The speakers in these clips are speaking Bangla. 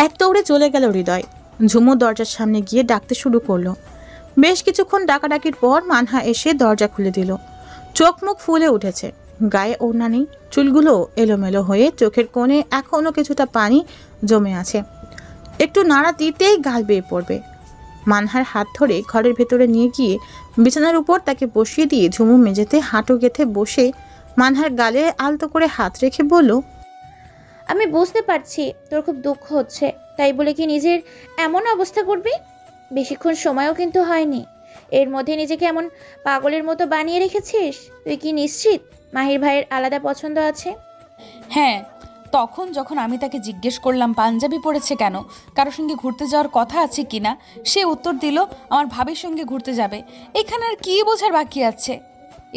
এক দৌড়ে চলে গেল হৃদয়। ঝুমু দরজার সামনে গিয়ে ডাকতে শুরু করলো। বেশ কিছুক্ষণ ডাকাডাকির পর মানহা এসে দরজা খুলে দিল। চোখ মুখ ফুলে উঠেছে, গায়ে ওড়না নেই, চুলগুলো এলোমেলো হয়ে চোখের কোণে এখনো কিছুটা পানি জমে আছে। একটু নাড়া দিতেই গাল বেয়ে পড়বে। মানহার হাত ধরে ঘরের ভেতরে নিয়ে গিয়ে বিছানার উপর তাকে বসিয়ে দিয়ে ঝুমু মেঝেতে হাঁটু গেঁথে বসে মানহার গালে আলতো করে হাত রেখে বলল, আমি বুঝতে পারছি তোর খুব দুঃখ হচ্ছে, তাই বলে কি নিজের এমন অবস্থা করবি? বেশিক্ষণ সময়ও কিন্তু হয়নি, এর মধ্যে নিজেকে এমন পাগলের মতো বানিয়ে রেখেছিস। তুই কি নিশ্চিত মাহির ভাইয়ের আলাদা পছন্দ আছে? হ্যাঁ, তখন যখন আমি তাকে জিজ্ঞেস করলাম পাঞ্জাবি পরেছে কেন, কারোর সঙ্গে ঘুরতে যাওয়ার কথা আছে কিনা, সে উত্তর দিল আমার ভাবির সঙ্গে ঘুরতে যাবে। এখানে আর কী বোঝার বাকি আছে?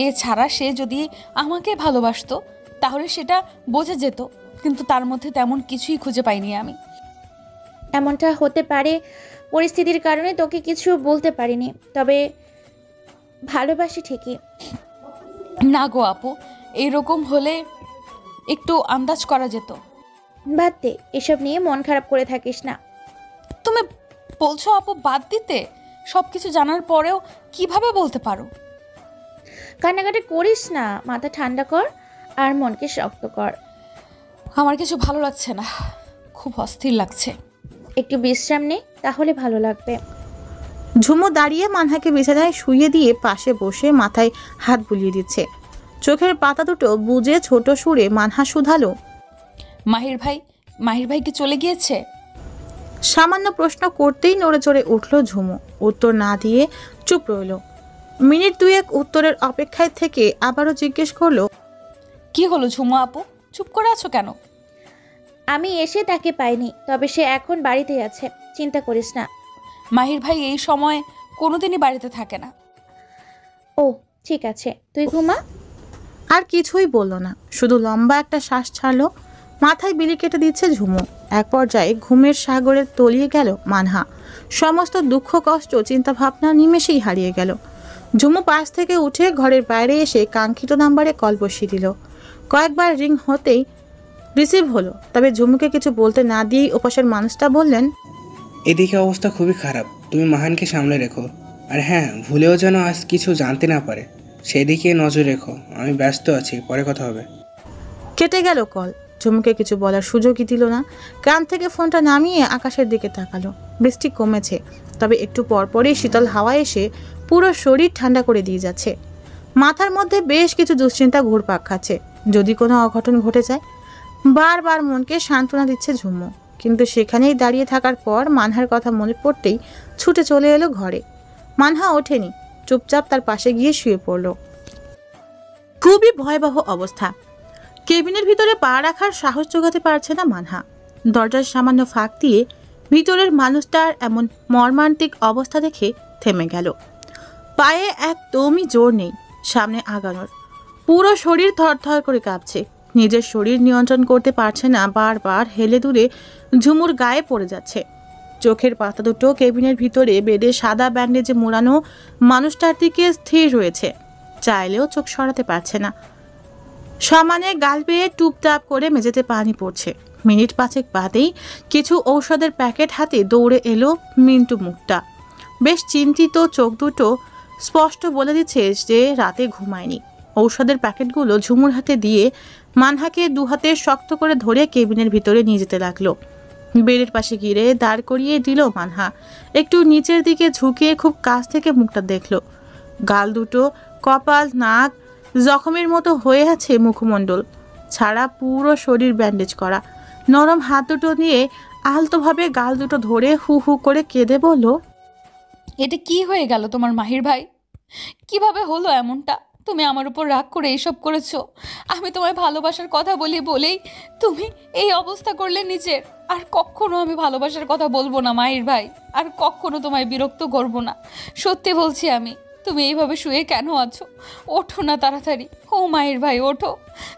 এছাড়া সে যদি আমাকে ভালোবাসতো তাহলে সেটা বোঝা যেত, কিন্তু তার মধ্যে তেমন কিছুই খুঁজে পাইনি আমি। এমনটা হতে পারে, পরিস্থিতির কারণে তোকে কিছু বলতে পারিনি, তবে ভালোবাসি ঠিকই। না গো আপু, এইরকম হলে একটু আন্দাজ করা যেত। বাদ দে, এসব নিয়ে মন খারাপ করে থাকিস না। তুমি বলছো আপু বাদ দিতে? সব কিছু জানার পরেও কিভাবে বলতে পারো? কান্নাকাটি করিস না, মাথা ঠান্ডা কর আর মনকে শক্ত কর। আমার কিছু ভালো লাগছে না, খুব অস্থির লাগছে। একটু বিশ্রাম নে, তাহলে ভালো লাগবে। ঝুমু দাঁড়িয়ে মানহাকে বিছানায় শুইয়ে দিয়ে পাশে বসে মাথায় হাত বুলিয়ে দিচ্ছে। চোখের পাতা দুটো বুজে ছোট সুরে মানহা শুধালো, মাহির ভাই কি চলে গিয়েছে? সামান্য প্রশ্ন করতেই নড়ে চড়ে উঠল ঝুমু। উত্তর না দিয়ে চুপ রইল। মিনিট দুয়েক উত্তরের অপেক্ষায় থেকে আবারও জিজ্ঞেস করলো, কি হলো ঝুমু আপু, চুপ করে আছো কেন? আমি এসে তাকে পাইনি, তবে সে এখন বাড়িতেই আছে, চিন্তা করিস না। মাহির ভাই এই সময় কোনোদিনই বাড়িতে থাকে না। ও ঠিক আছে, তুই ঘুমা। আর কিছুই বলল না, শুধু লম্বা একটা শ্বাস ছাড়লো। মাথায় বিলি কেটে দিচ্ছে ঝুমু। এক পর্যায়ে ঘুমের সাগরে তলিয়ে গেল মানহা। সমস্ত দুঃখ কষ্ট চিন্তা ভাবনা নিমেষেই হারিয়ে গেল। ঝুমু পাশ থেকে উঠে ঘরের বাইরে এসে কাঙ্ক্ষিত নাম্বারে কল বসিয়ে দিল। কয়েকবার রিং হতেই রিসিভ হলো, তবে ঝুমুকে কিছু বলতে না দিয়েই ওপাশের মানুষটা বললেন, এদিকে অবস্থা খুবই খারাপ, তুমি মাহানকে সামলে রেখো। আর হ্যাঁ, ভুলেও যেন আজ কিছু জানতে না পারে, সেদিকে নজর রেখো। আমি ব্যস্ত আছি, পরে কথা হবে। কেটে গেল কল। ঝুমুকে কিছু বলার সুযোগই দিল না। কান থেকে ফোনটা নামিয়ে আকাশের দিকে তাকালো। বৃষ্টি কমেছে, তবে একটু পরপরই শীতল হাওয়া এসে পুরো শরীর ঠান্ডা করে দিয়ে যাচ্ছে। মাথার মধ্যে বেশ কিছু দুশ্চিন্তা ঘুরপাক খাচ্ছে, যদি কোনো অঘটন ঘটে যায়। বারবার মনকে সান্ত্বনা দিচ্ছে ঝুমু, কিন্তু সেখানেই দাঁড়িয়ে থাকার পর মানহার কথা মনে পড়তেই ছুটে চলে এলো ঘরে। মানহা ওঠেনি, চুপচাপ তার পাশে গিয়ে শুয়ে পড়ল। খুবই ভয়াবহ অবস্থা। কেবিনের ভিতরে পা রাখার সাহস জোগাতে পারছে না মানহা। দরজার সামান্য ফাঁক দিয়ে ভিতরের মানুষটার এমন মর্মান্তিক অবস্থা দেখে থেমে গেল। পায়ে একদমই জোর নেই সামনে আগানোর। পুরো শরীর থরথর করে কাঁপছে। নিজের শরীর নিয়ন্ত্রণ করতে পারছে না, বারবার হেলে দূরে ঝুমুর গায়ে পড়ে যাচ্ছে। চোখের পাতা দুটো কেবিনের ভিতরে বেডে সাদা ব্যান্ডেজে মোড়ানো মানুষটার দিকে স্থির রয়েছে, চাইলেও চোখ সরাতে পারছে না। সমানে গাল বেয়ে টুপটাপ করে মেঝেতে পানি পড়ছে। মিনিট পাঁচেক বাদেই কিছু ঔষধের প্যাকেট হাতে দৌড়ে এলো মিন্টু মুখটা। বেশ চিন্তিত চোখ দুটো স্পষ্ট বলে দিচ্ছে যে রাতে ঘুমায়নি। ঔষধের প্যাকেটগুলো ঝুমুর হাতে দিয়ে মানহাকে দু হাতে শক্ত করে ধরে কেবিনের ভিতরে নিয়ে যেতে লাগলো। বেডের পাশে গিরে দাঁড় করিয়ে দিল মানহা। একটু নিচের দিকে ঝুঁকিয়ে খুব কাছ থেকে মুখটা দেখলো। গাল দুটো, কপাল, নাক জখমের মতো হয়ে আছে মুখমণ্ডল ছাড়া, পুরো শরীর ব্যান্ডেজ করা। নরম হাত দুটো নিয়ে আলতোভাবে গাল দুটো ধরে হু হু করে কেঁদে বলল, এটা কি হয়ে গেল তোমার মাহির ভাই? কিভাবে হলো এমনটা? তুমি আমার উপর রাগ করে এইসব করেছো। আমি তোমায় ভালোবাসার কথা বলি বলেই তুমি এই অবস্থা করলে নিজের। আর কখনো আমি ভালোবাসার কথা বলবো না মাহির ভাই, আর কখনো তোমায় বিরক্ত করবো না। সত্যি বলছি আমি। তুমি এইভাবে শুয়ে কেন আছো? ওঠো না তাড়াতাড়ি। ও মাহির ভাই ওঠো।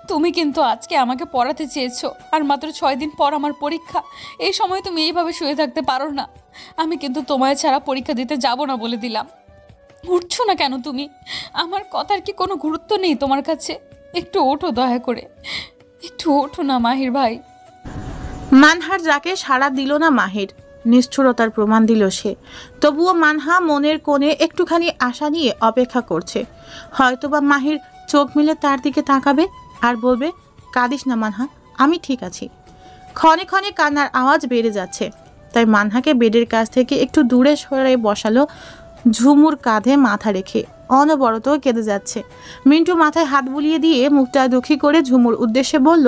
তুমি কিন্তু আজকে আমাকে পড়াতে চেয়েছো, আর মাত্র 6 দিন পর আমার পরীক্ষা। এই সময় তুমি এইভাবে শুয়ে থাকতে পারো না। আমি কিন্তু তোমায় ছাড়া পরীক্ষা দিতে যাব না বলে দিলাম। উঠছো না কেন তুমি? আমার কথার কি কোনো গুরুত্ব নেই তোমার কাছে? একটু ওঠো দয়া করে। একটু ওঠো না মাহির ভাই। মানহার যাকে সাড়া দিল না মাহির, নিষ্ঠুরতার প্রমাণ দিল সে। তবুও মানহা মনের কোণে একটুখানি আশা নিয়ে অপেক্ষা করছে। হয়তোবা মাহির চোখ মিলে তার দিকে তাকাবে আর বলবে, কাঁদিস না মানহা, আমি ঠিক আছি। ক্ষণে ক্ষণে কান্নার আওয়াজ বেড়ে যাচ্ছে, তাই মানহাকে বেডের কাছ থেকে একটু দূরে সরে বসালো। ঝুমুর কাঁধে মাথা রেখে অনবরত কেঁদে যাচ্ছে। মিন্টু মাথায় হাত বুলিয়ে দিয়ে মুখটা দুঃখী করে ঝুমুর উদ্দেশ্যে বলল,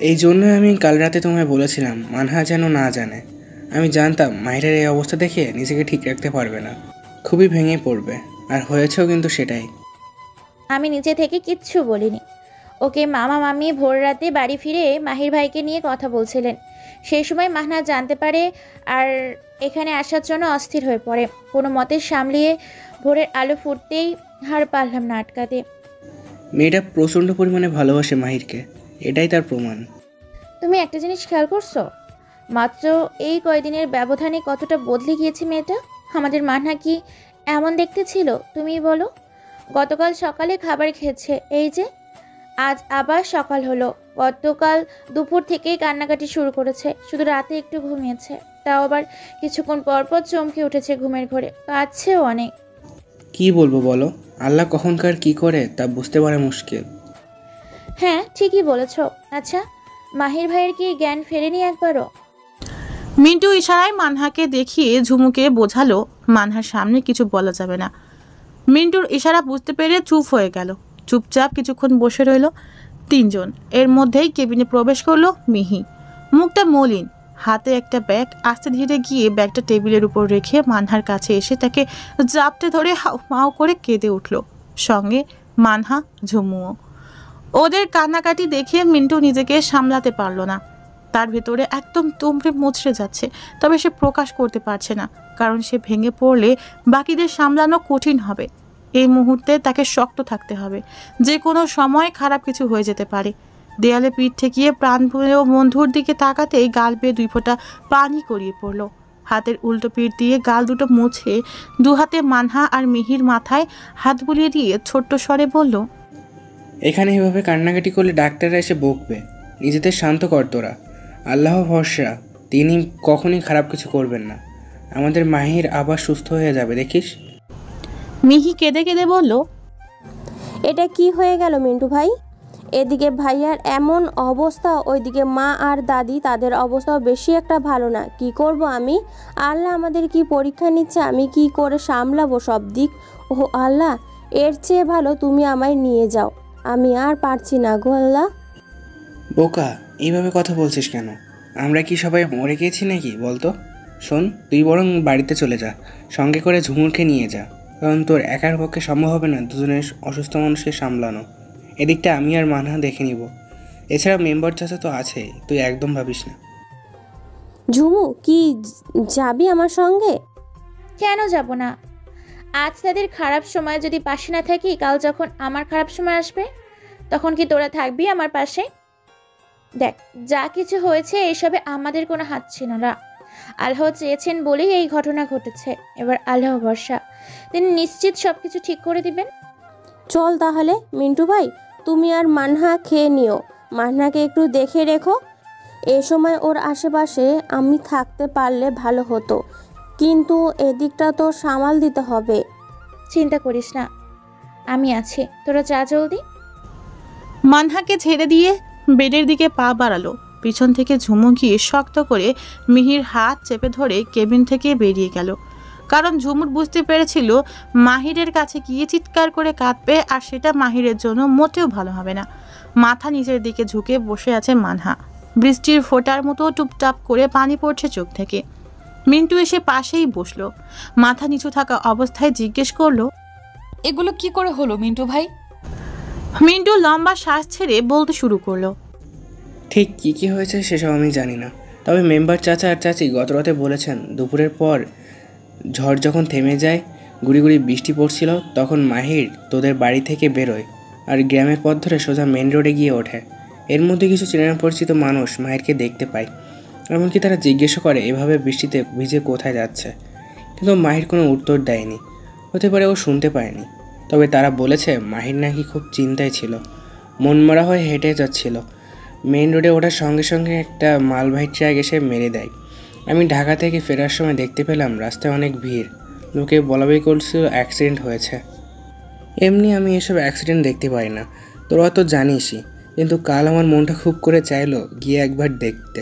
এই জন্যই আমি কাল রাতে তোমায় বলেছিলাম মানহা যেন না জানে। আমি জানতাম মাহিরের এই অবস্থা দেখে নিজেকে ঠিক রাখতে পারবে না, খুবই ভেঙে পড়বে, আর হয়েছেও কিন্তু সেটাই। আমি নিজে থেকে কিচ্ছু বলিনি। ওকে মামা মামি ভোর রাতে বাড়ি ফিরে মাহির ভাইকে নিয়ে কথা বলছিলেন। সেই সময় মাহনা জানতে পারে আর এখানে আসার জন্য অস্থির হয়ে পড়ে। কোনো মতে সামলিয়ে ভোরের আলো ফুটতেই হার পারলাম না আটকাতে। মেয়েটা প্রচণ্ড পরিমাণে ভালোবাসে মাহিরকে, এটাই তার প্রমাণ। তুমি একটা জিনিস খেয়াল করছো? মাত্র এই কয়দিনের ব্যবধানে কতটা বদলে গিয়েছে মেয়েটা। আমাদের মানহা কি এমন দেখতে ছিল তুমিই বলো? গতকাল সকালে খাবার খেয়েছে, এই যে আজ আবার সকাল হলো। গতকাল দুপুর থেকেই কান্নাকাটি শুরু করেছে, শুধু রাতে একটু ঘুমিয়েছে, তাও আবার কিছুক্ষণ পরপর চমকে উঠেছে ঘুমের ঘোরে, কাঁদছেও অনেক। কি বলবো বলো, আল্লাহ কখনকার কি করে তা বুঝতে পারা মুশকিল। হ্যাঁ ঠিকই বলেছ। আচ্ছা, মাহির ভাইয়ের কি জ্ঞান ফেরেনি একবারও? মিন্টু ইশারায় মানহাকে দেখিয়ে ঝুমুকে বোঝালো মানহার সামনে কিছু বলা যাবে না। মিন্টুর ইশারা বুঝতে পেরে চুপ হয়ে গেল। চুপচাপ কিছুক্ষণ বসে রইল তিনজন। এর মধ্যেই কেবিনে প্রবেশ করলো মিহি। মুখটা মলিন, হাতে একটা ব্যাগ। আস্তে ধীরে গিয়ে ব্যাগটা টেবিলের উপর রেখে মানহার কাছে এসে তাকে জাপটে ধরে হাউ মাউ করে কেঁদে উঠল, সঙ্গে মানহা, ঝুমুও। ওদের কান্নাকাটি দেখে মিন্টু নিজেকে সামলাতে পারল না। তার ভেতরে একদম তুমড়ে মুচড়ে যাচ্ছে, তবে সে প্রকাশ করতে পারছে না, কারণ সে ভেঙে পড়লে বাকিদের সামলানো কঠিন হবে। এই মুহূর্তে তাকে শক্ত থাকতে হবে, যে কোনো সময় খারাপ কিছু হয়ে যেতে পারে। দেয়ালে পিঠ ঠেকিয়ে প্রাণপ্রিয় বন্ধুর দিকে তাকাতেই গাল বেয়ে 2 ফোঁটা পানি গড়িয়ে পড়ল। হাতের উল্টো পিঠ দিয়ে গাল দুটো মুছে দু হাতে মানহা আর মিহির মাথায় হাত বুলিয়ে দিয়ে ছোট্ট স্বরে বলল, এখানে এভাবে কান্নাকাটি করলে ডাক্তাররা এসে বকবে। নিজেদের শান্ত কর তোরা, আল্লাহ ভরসা, তিনি কখনই খারাপ কিছু করবেন না। আমাদের মাহির আবার সুস্থ হয়ে যাবে, দেখিস। মিহি কেঁদে কেঁদে বলল, এটা কি হয়ে গেল মিন্টু ভাই? এদিকে ভাইয়ার এমন অবস্থা, ওইদিকে মা আর দাদি, তাদের অবস্থাও বেশি একটা ভালো না। কি করব আমি? আল্লাহ আমাদের কি পরীক্ষা নিচ্ছে, আমি কি করে সামলাবো সব দিক? ও আল্লাহ, এর চেয়ে ভালো তুমি আমায় নিয়ে যাও, আমি আর পারছি না গো আল্লাহ। বোকা, এইভাবে কথা বলছিস কেন? আমরা কি সবাই মরে গিয়েছি নাকি বলতো? শোন, তুই বরং বাড়িতে চলে যা, সঙ্গে করে ঝুমুরকে নিয়ে যা, কারণ তোর একার পক্ষে সম্ভব হবে না দুজনের অসুস্থ মানুষকে সামলানো। এদিকটা আমি আর মানহা দেখে নিব। এছাড়া মেম্বার চাচা তো আছেই, তুই একদম ভাবিস না। ঝুমু, কি যাবি আমার সঙ্গে? কেন যাব না? আজ তাদের খারাপ সময় যদি পাশে না থাকি, কাল যখন আমার খারাপ সময় আসবে তখন কি তোরা থাকবি আমার পাশে? দেখ, যা কিছু হয়েছে এসবে আমাদের কোনো হাত ছিল না। আল্লাহ চেয়েছেন বলেই এই ঘটনা ঘটেছে। এবার আল্লাহ ভরসা, তিনি নিশ্চিত সবকিছু ঠিক করে দিবেন। চল তাহলে মিন্টু ভাই, তুমি আর মানহা খেয়ে নিও, মানহাকে একটু দেখে রেখো। এ সময় ওর আশেপাশে আমি থাকতে পারলে ভালো হতো, কিন্তু এদিকটা তো সামাল দিতে হবে। চিন্তা করিস না, আমি আছি, তোরা যা জলদি। মানহাকে ছেড়ে দিয়ে বেডের দিকে পা বাড়ালো। পিছন থেকে ঝুমু গিয়ে শক্ত করে মিহির হাত চেপে ধরে কেবিন থেকে বেরিয়ে গেল, কারণ ঝুমুর বুঝতে পেরেছিল মাহিরের কাছে গিয়ে চিৎকার করে কাঁদবে, আর সেটা মাহিরের জন্য মোটেও ভালো হবে না। মাথা নিচের দিকে ঝুঁকে বসে আছে মানহা। বৃষ্টির ফোঁটার মতো টুপটাপ করে পানি পড়ছে চোখ থেকে। মিন্টু এসে পাশেই বসলো। মাথা নিচু থাকা অবস্থায় জিজ্ঞেস করলো, এগুলো কি করে হলো মিন্টু ভাই? মিন্টু লম্বা শ্বাস ছেড়ে বলতে শুরু করলো, ঠিক কী কী হয়েছে সেসব আমি জানি না, তবে মেম্বার চাচা আর চাচি গতরাতে বলেছেন দুপুরের পর ঝড় যখন থেমে যায়, গুড়ি গুড়ি বৃষ্টি পড়ছিল, তখন মাহির তোদের বাড়ি থেকে বেরোয় আর গ্রামের পথ ধরে সোজা মেন রোডে গিয়ে ওঠে। এর মধ্যে কিছু চেনা পরিচিত মানুষ মাহিরকে দেখতে পায়, এমনকি তারা জিজ্ঞাসা করে এভাবে বৃষ্টিতে ভিজে কোথায় যাচ্ছে, কিন্তু মাহির কোনো উত্তর দেয়নি। হতে পারে ও শুনতে পায়নি, তবে তারা বলেছে মাহির নাকি খুব চিন্তায় ছিল, মনমরা হয়ে হেঁটে যাচ্ছিল। মেইন রোডে ওঠার সঙ্গে সঙ্গে একটা মালবাহী ট্রাক এসে মেরে দেয়। আমি ঢাকা থেকে ফেরার সময় দেখতে পেলাম রাস্তায় অনেক ভিড়, লোকে বলাবলি করছিল অ্যাক্সিডেন্ট হয়েছে। এমনি আমি এসব অ্যাক্সিডেন্ট দেখতে পাই না, তোরা তো জানিসই, কিন্তু কাল আমার মনটা খুব করে চাইলো গিয়ে একবার দেখতে।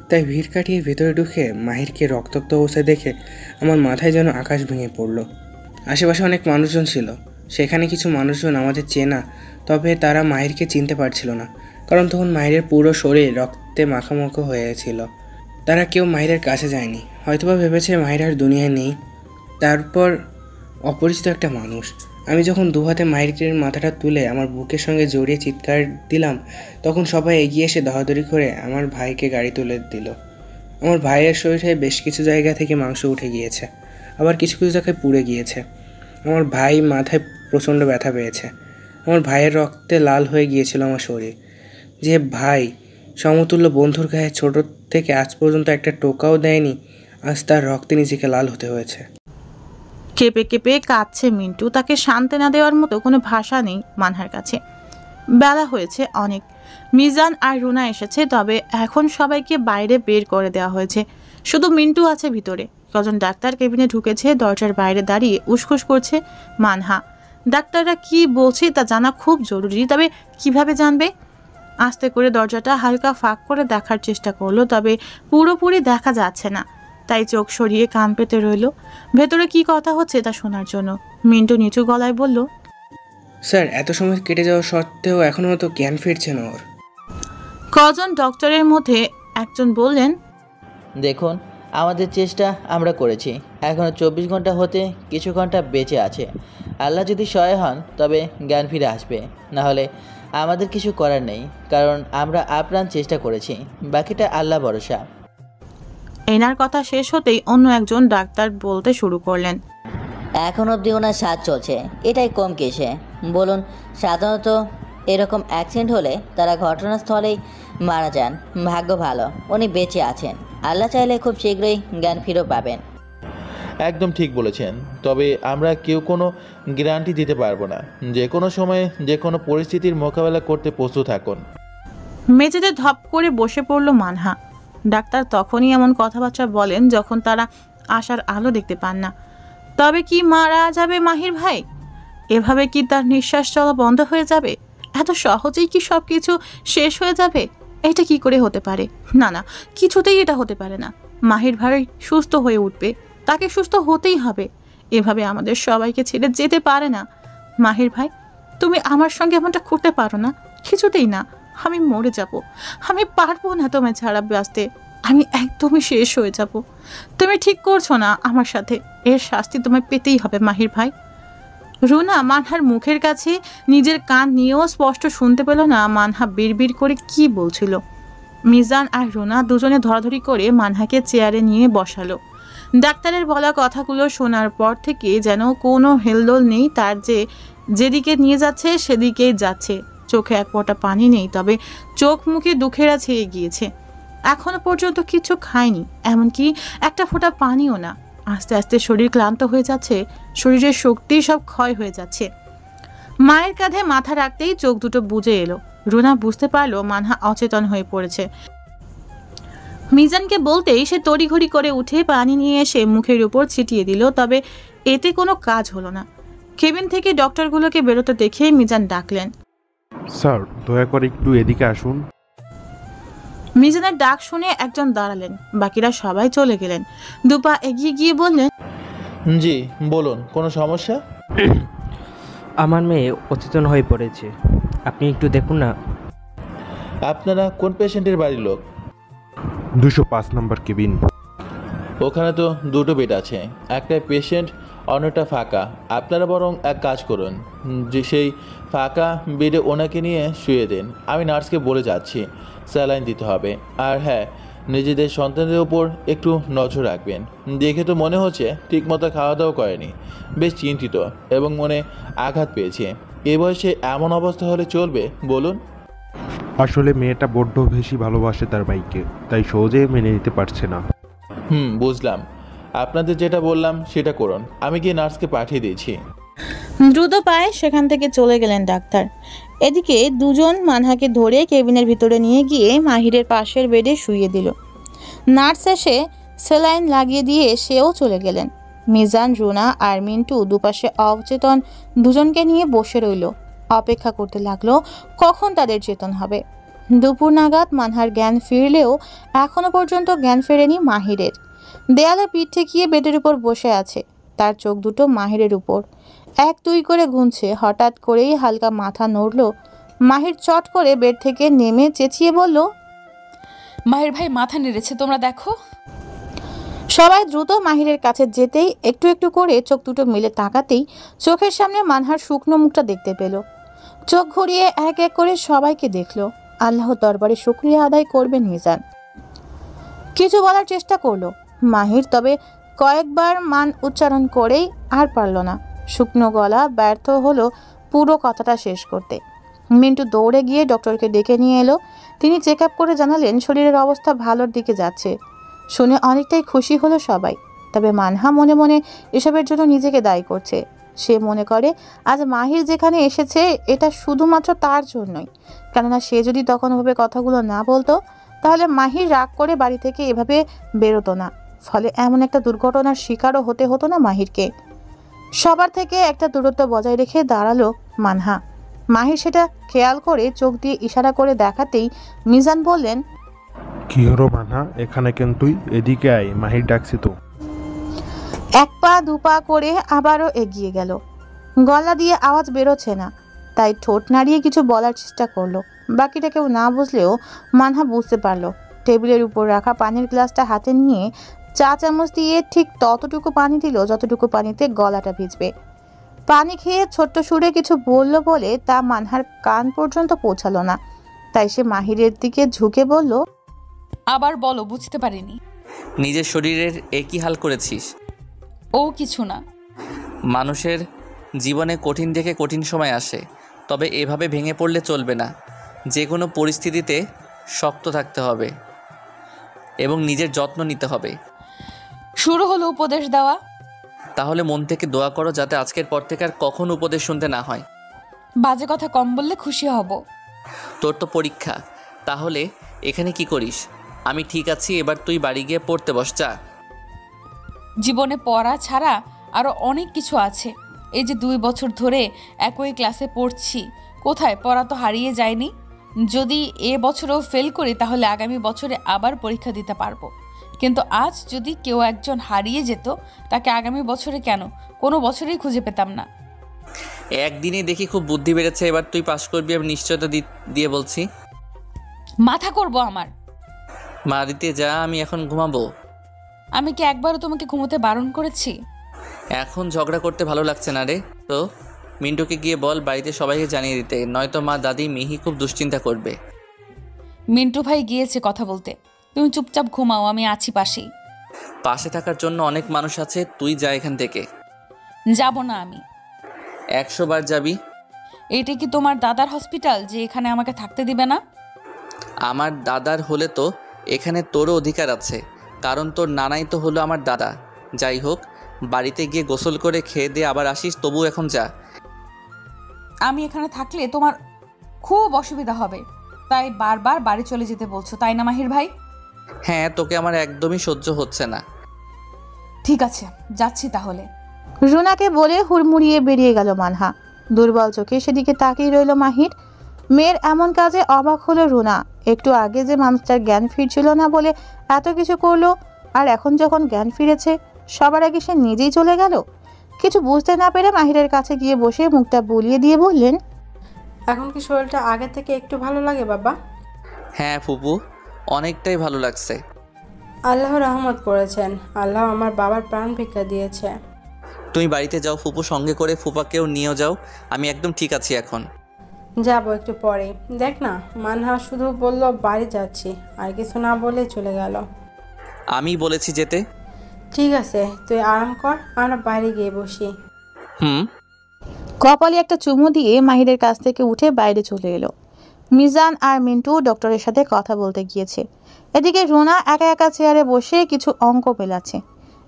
তাই ভিড় কাটিয়ে ভেতরে ঢুকে মাহিরকে রক্তাক্ত অবস্থায় দেখে আমার মাথায় যেন আকাশ ভেঙে পড়লো। আশেপাশে অনেক মানুষজন ছিল, সেখানে কিছু মানুষজন আমাদের চেনা, তবে তারা মাহিরকে চিনতে পারছিল না, কারণ তখন মাহিরের পুরো শরীর রক্তে মাখামাখো হয়েছিল। তারা কেউ মাহিরের কাছে যায়নি, হয়তোবা ভেবেছে মাহির আর দুনিয়ায় নেই। তারপর অপরিচিত একটা মানুষ, আমি যখন দুহাতে মাহিরের মাথাটা তুলে আমার বুকের সঙ্গে জড়িয়ে চিৎকার দিলাম, তখন সবাই এগিয়ে এসে দহাদরি করে আমার ভাইকে গাড়ি তুলে দিল। আমার ভাইয়ের শরীরে বেশ কিছু জায়গা থেকে মাংস উঠে গিয়েছে, আবার কিছু কিছু জায়গায় পুড়ে গিয়েছে। আমার ভাই মাথায় প্রচণ্ড ব্যথা পেয়েছে। আমার ভাইয়ের রক্তে লাল হয়ে গিয়েছিল আমার শরীর। যে ভাই সমতুল্য বন্ধুর গায়ে ছোট থেকে আজ পর্যন্ত একটা টোকাও দেয়নি, আজ তার রক্তে নিজেকে লাল হতে হয়েছে। কেঁপে কেঁপে কাঁদছে মিন্টু। তাকে সান্ত্বনা দেওয়ার মতো কোনো ভাষা নেই মানহার কাছে। বেলা হয়েছে অনেক, মিজান আর রুনা এসেছে, তবে এখন সবাইকে বাইরে বের করে দেওয়া হয়েছে, শুধু মিন্টু আছে ভিতরে। কজন ডাক্তার কেবিনে ঢুকেছে, দরজার বাইরে দাঁড়িয়ে উসখুস করছে মানহা। ডাক্তাররা কি বলছে তা জানা খুব জরুরি, তবে কিভাবে জানবে? আস্তে করে দরজাটা হালকা ফাঁক করে দেখার চেষ্টা করলো, তবে পুরোপুরি দেখা যাচ্ছে না, তাই চোখ সরিয়ে কান পেতে রইল ভেতরে কি কথা হচ্ছে তা শোনার জন্য। মিন্টু নিচু গলায় বলল, স্যার, এত সময় কেটে যাওয়া সত্ত্বেও এখনও তো জ্ঞান ফিরছে না ওর। কজন ডক্টরের মধ্যে একজন বললেন, দেখুন, আমাদের চেষ্টা আমরা করেছি, এখনও 24 ঘন্টা হতে কিছু ঘন্টা বেঁচে আছে। আল্লাহ যদি সহায় হন তবে জ্ঞান ফিরে আসবে, না হলে আমাদের কিছু করার নেই, কারণ আমরা আপ্রাণ চেষ্টা করেছি, বাকিটা আল্লাহ ভরসা। এনার কথা শেষ হতেই অন্য একজন ডাক্তার বলতে শুরু করলেন, এখন অবধি ওনার শ্বাস চলছে, এটাই কম কেসে। বলুন, সাধারণত এরকম অ্যাক্সিডেন্ট হলে তারা ঘটনাস্থলেই মারা যান। ভাগ্য ভালো উনি বেঁচে আছেন, আল্লাহ চাইলে খুব শীঘ্রই জ্ঞান ফিরে পাবেন। একদম ঠিক বলেছেন, তবে আমরা কেউ কোনো গ্যারান্টি দিতে পারবো না। যে কোনো সময়ে যে কোনো পরিস্থিতির মোকাবেলা করতে প্রস্তুত থাকুন। মেঝেতে ধপ করে বসে পড়ল মানহা। ডাক্তার তখনই এমন কথাবার্তা বলেন যখন তারা আশার আলো দেখতে পান না। তবে কি মারা যাবে মাহির ভাই? এভাবে কি তার নিঃশ্বাস চলা বন্ধ হয়ে যাবে? এত সহজেই কি সব কিছু শেষ হয়ে যাবে? এটা কি করে হতে পারে? না না, কিছুতেই এটা হতে পারে না। মাহির ভাই সুস্থ হয়ে উঠবে, তাকে সুস্থ হতেই হবে। এভাবে আমাদের সবাইকে ছেড়ে যেতে পারে না। মাহির ভাই, তুমি আমার সঙ্গে এমনটা করতে পারো না, কিছুতেই না। আমি মরে যাব, আমি পারবো না তোমায় ছাড়া বাঁচতে, আমি একদমই শেষ হয়ে যাব। তুমি ঠিক করছো না আমার সাথে, এর শাস্তি তোমায় পেতেই হবে মাহির ভাই। রুনা মানহার মুখের কাছে নিজের কান নিয়েও স্পষ্ট শুনতে পেল না মানহা বিড়বিড় করে কি বলছিল। মিজান আর রুনা দুজনে ধরাধরি করে মানহাকে চেয়ারে নিয়ে বসালো। ডাক্তারের বলা কথাগুলো শোনার পর থেকে যেন কোনো হেলদোল নেই তার, যেদিকে নিয়ে যাচ্ছে সেদিকেই যাচ্ছে। চোখে এক ফোঁটা পানি নেই, তবে চোখ মুখে দুঃখেরা ছেয়ে গিয়েছে। এখনো পর্যন্ত কিছু খায়নি, এমনকি একটা ফোঁটা পানিও না। আস্তে আস্তে শরীর ক্লান্ত হয়ে যাচ্ছে, শরীরের শক্তি সব ক্ষয় হয়ে যাচ্ছে। মায়ের কাঁধে মাথা রাখতেই চোখ দুটো বুজে এলো। রুনা বুঝতে পারলো মানহা অচেতন হয়ে পড়েছে। মিজানকে বলতেই সে তড়িঘড়ি করে উঠে পানি নিয়ে এসে মুখের উপর ছিটিয়ে দিল, তবে এতে কোনো কাজ হলো না। কেবিন থেকে ডক্টরগুলোকে বেরোতে দেখে মিজান ডাকলেন, স্যার দয়া করে একটু এদিকে আসুন। মিজানের ডাক শুনে একজন দাঁড়ালেন, বাকিরা সবাই চলে গেলেন। দুপা এগিয়ে গিয়ে বললেন, জি বলুন, কোনো সমস্যা? আমার মেয়ে অচেতন হয়ে পড়েছে, আপনি একটু দেখুন না। আপনারা কোন পেশেন্টের বাড়ির লোক? 205 নম্বর কেবিন। ওখানে তো দুটো বেড আছে, একটা পেশেন্ট অন্যটা ফাঁকা। আপনারা বরং এক কাজ করুন, যে সেই ফাঁকা বেডে ওনাকে নিয়ে শুয়ে দিন। আমি নার্সকে বলে যাচ্ছি, স্যালাইন দিতে হবে। আর হ্যাঁ, নিজেদের সন্তানদের ওপর একটু নজর রাখবেন। দেখে তো মনে হচ্ছে ঠিকমতো খাওয়া দাওয়া করেনি, বেশ চিন্তিত এবং মনে আঘাত পেয়েছে। এ বয়সে এমন অবস্থা হলে চলবে বলুন? আসলে মেয়েটা বড্ড বেশি ভালোবাসে তার ভাইকে, তাই সহজে মেনে নিতে পারছে না। বুঝলাম। আপনাদের যেটা বললাম সেটা করুন, আমি গিয়ে নার্সকে পাঠিয়ে দিয়েছি। দ্রুত পায়ে সেখান থেকে চলে গেলেন ডাক্তার। এদিকে দুজন মানহাকে ধরে কেবিনের ভিতরে নিয়ে গিয়ে মাহিরের পাশের বেডে শুইয়ে দিল। নার্স এসে সেলাইন লাগিয়ে দিয়ে সেও চলে গেলেন। মিজান, রুনা আর মিন্টু দুপাশে অচেতন দুজনকে নিয়ে বসে রইল। অপেক্ষা করতে লাগলো কখন তাদের চেতন হবে। দুপুর নাগাদ মানহার জ্ঞান ফিরলেও এখনো পর্যন্ত জ্ঞান ফেরেনি মাহিরের। দেয়ালে পিঠ ঠেকিয়ে বেডের উপর বসে আছে, তার চোখ দুটো মাহিরের উপর। এক দুই করে গুনছে। হঠাৎ করেই হালকা মাথা নড়ল। মাহির চট করে বেড থেকে নেমে চেঁচিয়ে বলল, মাহির ভাই মাথা নেড়েছে, তোমরা দেখো। সবাই দ্রুত মাহিরের কাছে যেতেই একটু একটু করে চোখ দুটো মিলে তাকাতেই চোখের সামনে মানহার শুকনো মুখটা দেখতে পেল। চোখ ঘুরিয়ে এক এক করে সবাইকে দেখলো। আল্লাহর দরবারে শুকরিয়া আদায় করবেন মিজান। কিছু বলার চেষ্টা করলো মাহির, তবে কয়েকবার মান উচ্চারণ করেই আর পারল না। শুকনো গলা ব্যর্থ হলো পুরো কথাটা শেষ করতে। মিন্টু দৌড়ে গিয়ে ডক্টরকে ডেকে নিয়ে এলো। তিনি চেক আপ করে জানালেন শরীরের অবস্থা ভালোর দিকে যাচ্ছে। শুনে অনেকটাই খুশি হলো সবাই। তবে মানহা মনে মনে এসবের জন্য নিজেকে দায়ী করছে। সে মনে করে আজ মাহির যেখানে এসেছে এটা শুধুমাত্র তার জন্যই, কেননা সে যদি তখন ওভাবে কথাগুলো না বলতো তাহলে মাহির রাগ করে বাড়ি থেকে এভাবে বেরোতো না। ফলে এমন একটা দুর্ঘটনার শিকারও হতে হতো না মাহিরকে। সবার থেকে একটা দূরত্ব বজায় রেখে দাঁড়ালো মানহা। মাহির সেটা খেয়াল করে চোখ দিয়ে ইশারা করে দেখাতেই মিজান বললেন, কি হলো মানহা, এখানে কেন তুই? এদিকে আয়, মাহির ডাকছি তো। এক পা দু পা করে আবারও এগিয়ে গেল। গলা দিয়ে আওয়াজ বেরোচ্ছে না, তাই ঠোঁট নাড়িয়ে কিছু বলার চেষ্টা করলো। বাকিটা কেউ না বুঝলেও মানহা বুঝতে পারলো। টেবিলের উপর রাখা পানির গ্লাসটা হাতে নিয়ে চা চামচ দিয়ে ঠিক ততটুকু পানি দিল যতটুকু পানিতে গলাটা ভিজবে। পানি খেয়ে ছোট্ট সুরে কিছু বলল বলে তা মানহার কান পর্যন্ত পৌঁছালো না। তাই সে মাহিরের দিকে ঝুঁকে বলল, আবার বলো, বুঝতে পারিনি। নিজের শরীরের একই হাল করেছিস। ও কিছু না। মানুষের জীবনে কঠিন থেকে কঠিন সময় আসে, তবে এভাবে ভেঙে পড়লে চলবে না। যে কোনো পরিস্থিতিতে শক্ত থাকতে হবে এবং নিজের যত্ন নিতে হবে। শুরু হলো উপদেশ দেওয়া। তাহলে মন থেকে দোয়া করো যাতে আজকের পর থেকে আর কখনো উপদেশ শুনতে না হয়। বাজে কথা কম বললে খুশি হব। তোর তো পরীক্ষা, তাহলে এখানে কি করিস? আমি ঠিক আছি, এবার তুই বাড়ি গিয়ে পড়তে বস যা। জীবনে পড়া ছাড়া আরও অনেক কিছু আছে। এই যে 2 বছর ধরে একই ক্লাসে পড়ছি, কোথায় পড়া তো হারিয়ে যায়নি। যদি এ বছরেও ফেল করি তাহলে আগামী বছরে আবার পরীক্ষা দিতে পারবো। কিন্তু আজ যদি কেউ একজন হারিয়ে যেত, তাকে আগামী বছরে কেন কোনো বছরেই খুঁজে পেতাম না। একদিনে দেখি খুব বুদ্ধি বেড়েছে, এবার তুই পাশ করবি আমি নিশ্চয়তা দিয়ে বলছি। মাথা করব আমার। বাড়িতে যা, আমি এখন ঘুমাবো। আমি কি একবারও তোমাকে ঘুমোতে বারণ করেছি? এখন ঝগড়া করতে ভালো লাগছে না রে। তো মিন্টুকে গিয়ে বল বাড়িতে সবাইকে জানিয়ে দিতে, নয়তো মা, দাদি, মিহি খুব দুশ্চিন্তা করবে। মিন্টু ভাই গিয়েছে কথা বলতে, তুমি চুপচাপ ঘুমাও, আমি আছি পাশেই। পাশে থাকার জন্য অনেক মানুষ আছে, তুই যা এখান থেকে। যাব না আমি। 100 বার যাবি। এইটা কি তোমার দাদার হসপিটাল যে এখানে আমাকে থাকতে দিবে না? আমার দাদার হলে তো এখানে তোরও অধিকার আছে, কারণ তোর নানাই তো হলো আমার দাদা। যাই হোক, বাড়িতে গিয়ে গোসল করে খেয়ে দিয়ে আবার আসিস, তবু এখন যা। আমি এখানে থাকলে তোমার খুব অসুবিধা হবে, তাই বারবার বাড়ি চলে যেতে বলছো, তাই না মাহির ভাই? হ্যাঁ, তোকে আমার একদমই সহ্য হচ্ছে না। ঠিক আছে, যাচ্ছি তাহলে। রুনাকে বলে হুড়মুড়িয়ে বেরিয়ে গেল মানহা। দুর্বল চোখে সেদিকে তাকিয়ে রইল মাহির। মেয়ের এমন কাজে অবাক হলো রুনা। একটু আগে যে মানুষটার জ্ঞান ফিরছিল না বলে এত কিছু করলো, আর এখন যখন জ্ঞান ফিরেছে সবার আগে সে নিজেই চলে গেল। কিছু বুঝতে না পেরে মাহিরের কাছে গিয়ে বসে মুখটা বুলিয়ে দিয়ে বললেন, এখন কি শরীরটা আগে থেকে একটু ভালো লাগে বাবা? হ্যাঁ ফুপু, অনেকটাই ভালো লাগছে। আল্লাহ রহমত করেছেন, আল্লাহ আমার বাবার প্রাণ ভিক্ষা দিয়েছে। তুমি বাড়িতে যাও, ফুপু সঙ্গে করে ফুপাকেও নিয়েও যাও। আমি একদম ঠিক আছি এখন। যাবো একটু পরে। দেখ না, মানহা শুধু বলল বাড়ি যাচ্ছি, আর কিছু না বলে চলে গেল। আমি বলেছি যেতে। ঠিক আছে, তুই আরাম কর, আমরা বাইরে গিয়ে বসি। কপালে একটা চুমু দিয়ে মাহিরের কাছ থেকে উঠে বাইরে চলে এলো। মিজান আর মিন্টু ডক্টরের সাথে কথা বলতে গিয়েছে। এদিকে রুনা একা একা চেয়ারে বসে কিছু অঙ্ক মেলাচ্ছে।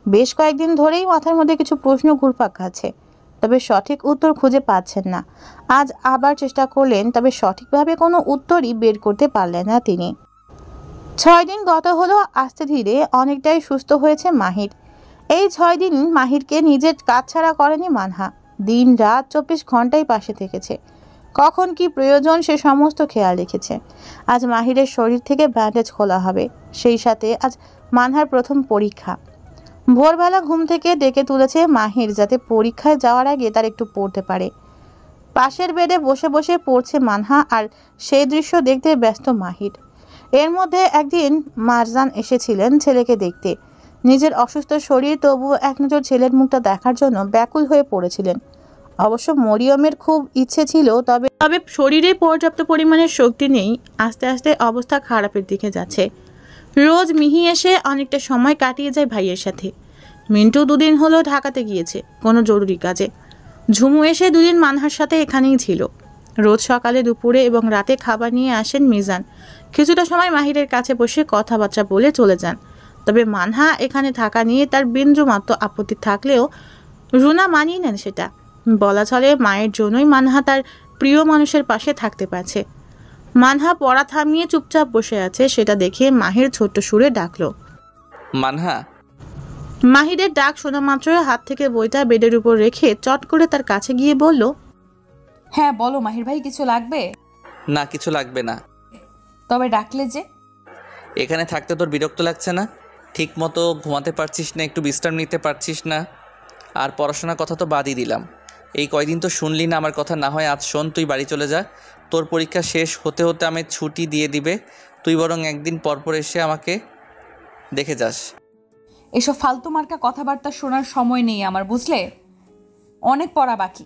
বেশ কয়েকদিন ধরেই মাথার মধ্যে কিছু প্রশ্ন ঘুরপাক খাচ্ছে, তবে সঠিক উত্তর খুঁজে পাচ্ছেন না। আজ আবার চেষ্টা করলেন, তবে সঠিকভাবে কোনো উত্তরই বের করতে পারলেন না তিনি। 6 দিন গত হলো, আস্তে ধীরে অনেকটাই সুস্থ হয়েছে মাহির। এই 6 দিন মাহিরকে নিজের কাজ ছাড়া করেনি মানহা। দিন রাত 24 ঘন্টাই পাশে থেকেছে। কখন কি প্রয়োজন সে সমস্ত খেয়াল রেখেছে। আজ মাহিরের শরীর থেকে ব্যান্ডেজ খোলা হবে, সেই সাথে আজ মানহার প্রথম পরীক্ষা। ভোরবেলা ঘুম থেকে ডেকে তুলেছে মাহির, যাতে পরীক্ষায় যাওয়ার আগে তার একটু পড়তে পারে। পাশের বেডে বসে বসে পড়ছে মানহা, আর সেই দৃশ্য দেখতে ব্যস্ত মাহির। এর মধ্যে একদিন মারজান এসেছিলেন ছেলেকে দেখতে। নিজের অসুস্থ শরীর, তবুও এক নজর ছেলের মুখটা দেখার জন্য ব্যাকুল হয়ে পড়েছিলেন। অবশ্য মরিয়মের খুব ইচ্ছে ছিল, তবে শরীরে পর্যাপ্ত পরিমাণের শক্তি নেই। আস্তে আস্তে অবস্থা খারাপের দিকে যাচ্ছে। রোজ মিহি এসে অনেকটা সময় কাটিয়ে যায় ভাইয়ের সাথে। মিন্টু 2 দিন হলো ঢাকাতে গিয়েছে কোনো জরুরি কাজে। ঝুমু এসে 2 দিন মানহার সাথে এখানেই ছিল। রোজ সকালে, দুপুরে এবং রাতে খাবার নিয়ে আসেন মিজান। কিছুটা সময় মাহিরের কাছে বসে কথাবার্তা বলে চলে যান। তবে মানহা এখানে থাকা নিয়ে তার বিন্দুমাত্র আপত্তি থাকলেও রুনা মানিয়ে নেন সেটা। বলা চলে মায়ের জন্যই মানহা তার প্রিয় মানুষের পাশে থাকতে পারছে। মানহা পড়া থামিয়ে চুপচাপ বসে আছে, সেটা দেখে মাহির ছোট্ট সুরে ডাকলো, মানহা। মাহিরের ডাক শোনা মাত্র হাত থেকে বইটা বেডের উপর রেখে চট করে তার কাছে গিয়ে বলল, হ্যাঁ বলো মাহির ভাই, কিছু লাগবে? না, কিছু লাগবে না। তবে ডাকলে যে? এখানে থাকতে তোর বিরক্ত লাগছে না? ঠিক মতো ঘুমাতে পারছিস না, একটু বিশ্রাম নিতে পারছিস না? আর পড়াশোনার কথা তো বাদই দিলাম। এই কয়দিন তো শুনলি না আমার কথা। না হয় আজ শোন, তুই বাড়ি চলে যা। তোর পরীক্ষা শেষ হতে হতে আমি ছুটি দিয়ে দিবে। তুই বরং একদিন পরপর এসে আমাকে দেখে যাস। এসব ফালতু মার্কা কথাবার্তা শোনার সময় নেই আমার, বুঝলে? অনেক পড়া বাকি।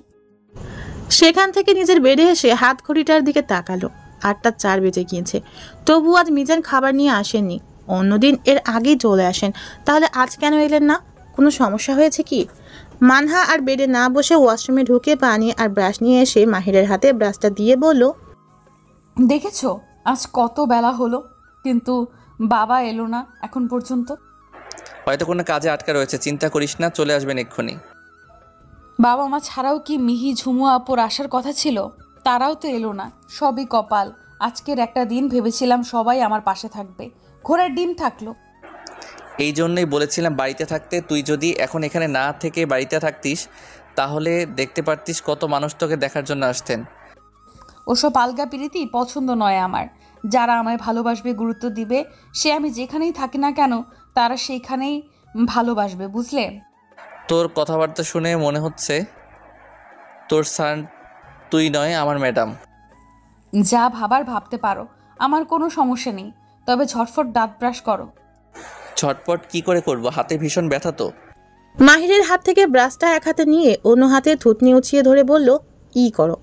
সেখান থেকে নিজের বেডে এসে হাত ঘড়িটার দিকে তাকালো। 8:04 বেজে গিয়েছে। তবু আজ মিজান খাবার নিয়ে আসেননি। অন্যদিন এর আগেই চলে আসেন। তাহলে আজ কেন এলেন না? কোনো সমস্যা হয়েছে কি? মানহা আর বেডে না বসে ওয়াশরুমে ঢুকে পানি আর ব্রাশ নিয়ে এসে মাহিরের হাতে ব্রাশটা দিয়ে বলল, দেখেছো আজ কত বেলা হলো, কিন্তু বাবা এলো না এখন পর্যন্ত। হয়তো কোনো কাজে আটকা রয়েছে, চিন্তা করিস না, চলে আসবেন এক্ষুনি। বাবা মা ছাড়াও কি মিহি, ঝুমু আপুর আসার কথা ছিল? তারাও তো এলো না। সবই কপাল। আজকের একটা দিন ভেবেছিলাম সবাই আমার পাশে থাকবে, ঘোড়ার ডিম থাকলো। এই জন্যই বলেছিলাম বাড়িতে থাকতে। তুই যদি এখন এখানে না থেকে বাড়িতে থাকতিস, তাহলে দেখতে পারতিস কত মানুষ তোকে দেখার জন্য আসতেন। ওসব আলগা প্রীতি পছন্দ নয় আমার। যারা আমায় ভালোবাসবে, গুরুত্ব দিবে, সে আমি যেখানেই থাকি না কেন তারা সেইখানেই ভালোবাসবে, বুঝলে? তোর কথাবার্তা শুনে মনে হচ্ছে তোর স্যার তুই নয়, আমার ম্যাডাম। যা ভাবার ভাবতে পারো, আমার কোনো সমস্যা নেই। তবে ঝটফট দাঁত ব্রাশ করো। ঝটপট কি করে করব? হাতে ভীষণ ব্যথা তো। মাহিরের হাত থেকে ব্রাশটা এক হাতে নিয়ে অন্য হাতে থুতনি উঁচিয়ে ধরে বলল, ই করো।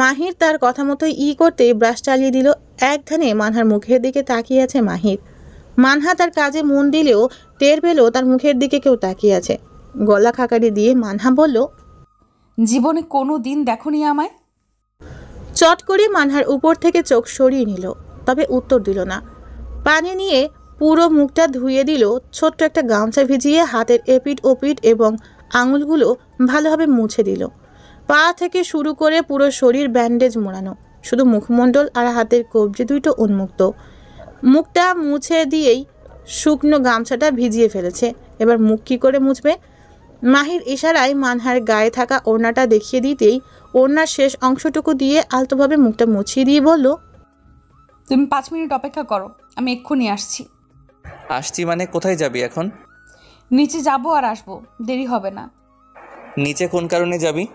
মাহির তার কথা মতো ই করতে ব্রাশ চালিয়ে দিল। এক ধ্যানে মানহার মুখের দিকে তাকিয়ে আছে মাহির। মানহা তার কাজে মন দিলেও টের পেল তার মুখের দিকে কেউ তাকিয়ে আছে। গলা খাকারি দিয়ে মানহা বলল, জীবনে কোনো দিন দেখোনি আমায়? চট করে মানহার উপর থেকে চোখ সরিয়ে নিল, তবে উত্তর দিল না। পানি নিয়ে পুরো মুখটা ধুয়ে দিল। ছোট্ট একটা গামছা ভিজিয়ে হাতের এপিট ওপিট এবং আঙুলগুলো ভালোভাবে মুছে দিল। পা থেকে শুরু করে পুরো শরীর ব্যান্ডেজ মোড়ানো, শুধু মুখমণ্ডল আর হাতের কবজি দুটো উন্মুক্ত। মুখটা মুছে দিয়েই শুকনো গামছাটা ভিজিয়ে ফেলেছে। এবার মুখ কী করে মুছবে? মাহির ইশারায় মানহার গায়ে থাকা ওড়নাটা দেখিয়ে দিতেই ওড়নার শেষ অংশটুকু দিয়ে আলতোভাবে মুখটা মুছিয়ে দিয়ে বলল, তুমি 5 মিনিট অপেক্ষা করো, আমি এক্ষুনি আসছি। আসছি মানে কোথায় যাবি এখন? নিচে যাবো আর আসবো, দেরি হবে না। নিচে কোন কারণে যাবি?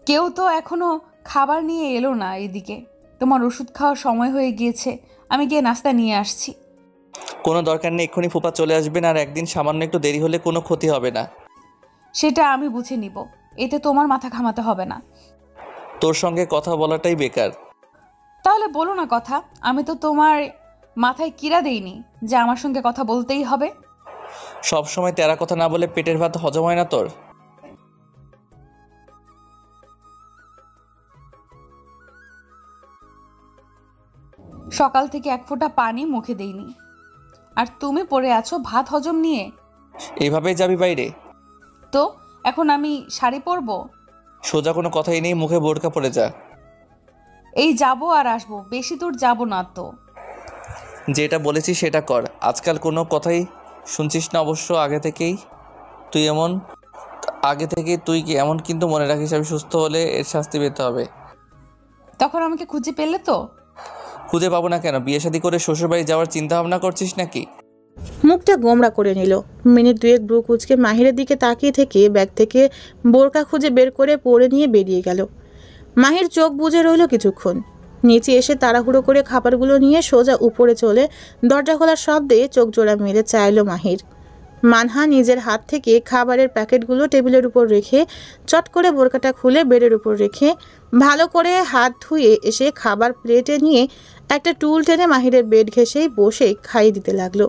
কেউ তো এখনো খাবার নিয়ে এলো না এদিকে। তোমার ওষুধ খাওয়ার সময় হয়ে গিয়েছে, আমি গিয়ে নাস্তা নিয়ে আসছি। কোনো দরকার নেই, এক্ষুনি ফুপা চলে আসবেন। আর একদিন সামান্য একটু দেরি হলে কোনো ক্ষতি হবে না। সেটা আমি বুঝে নিব, এতে তোমার মাথা ঘামাতে হবে না। তোর সঙ্গে কথা বলাটাই বেকার। তাহলে বলো না কথা, আমি তো তোমার মাথায় কিরা দেইনি যে আমার সঙ্গে কথা বলতেই হবে। সব সময় তেরা কথা না বলে পেটের ভাত হজম হয় না তোর? সকাল থেকে এক ফোঁটা পানি মুখে দেইনি, আর তুমি পড়ে আছো ভাত হজম নিয়ে। এভাবেই যাবি বাইরে? তো এখন আমি শাড়ি পরবো? সোজা কোনো কথাই নেই, মুখে বোরকা পড়ে যা। এই যাবো আর আসবো, বেশি দূর যাব না তো। যেটা বলেছি সেটা কর। আজকাল কোনো কথাই শুনছিস না অবশ্য। আগে থেকেই তুই কি এমন, কিন্তু মনে রাখিস আমি সুস্থ হলে এর শাস্তি পেতে হবে। তখন আমাকে খুঁজে পেলে তো? খুঁজে পাবো না কেন? বিয়ে শাদী করে শ্বশুরবাড়ি যাওয়ার চিন্তা ভাবনা করছিস নাকি? মুখটা গোমড়া করে নিল। মিনিট দুয়েক ব্রু কুচকে মাহিরের দিকে তাকিয়ে থেকে ব্যাগ থেকে বোরকা খুঁজে বের করে পরে নিয়ে বেরিয়ে গেল। মাহির চোখ বুজে রইল কিছুক্ষণ। নিচে এসে তাড়াহুড়ো করে খাবারগুলো নিয়ে সোজা উপরে চলে দরজা খোলার শব্দে চোখ জোড়া মেরে চাইল মাহির। মানহা নিজের হাত থেকে খাবারের প্যাকেটগুলো টেবিলের উপর রেখে চট করে বোরকাটা খুলে বেডের উপর রেখে ভালো করে হাত ধুয়ে এসে খাবার প্লেটে নিয়ে একটা টুল টেনে মাহিরের বেড ঘেঁষেই বসে খাইয়ে দিতে লাগলো।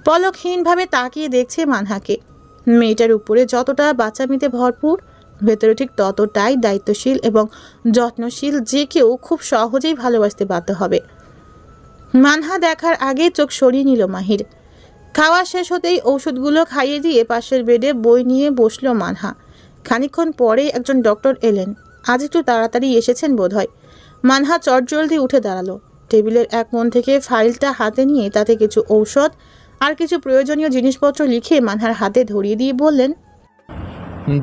পলকহীনভাবে তাকিয়ে দেখছে মানহাকে। মেয়েটার উপরে যতটা বাচ্চামিতে ভরপুর, ভেতরে ঠিক ততটাই দায়িত্বশীল এবং যত্নশীল, যে কেউ খুব সহজেই ভালোবাসতে বাধ্য হবে। মানহা দেখার আগে চোখ সরিয়ে নিল মাহির। খাওয়া শেষ হতেই ওষুধগুলো খাইয়ে দিয়ে পাশের বেডে বই নিয়ে বসলো মানহা। খানিকক্ষণ পরে একজন ডক্টর এলেন। আজ একটু তাড়াতাড়ি এসেছেন বোধহয়। মানহা চটজলদি উঠে দাঁড়ালো। টেবিলের এক কোণ থেকে ফাইলটা হাতে নিয়ে তাতে কিছু ঔষধ আর কিছু প্রয়োজনীয় জিনিসপত্র লিখে মানহার হাতে ধরিয়ে দিয়ে বললেন,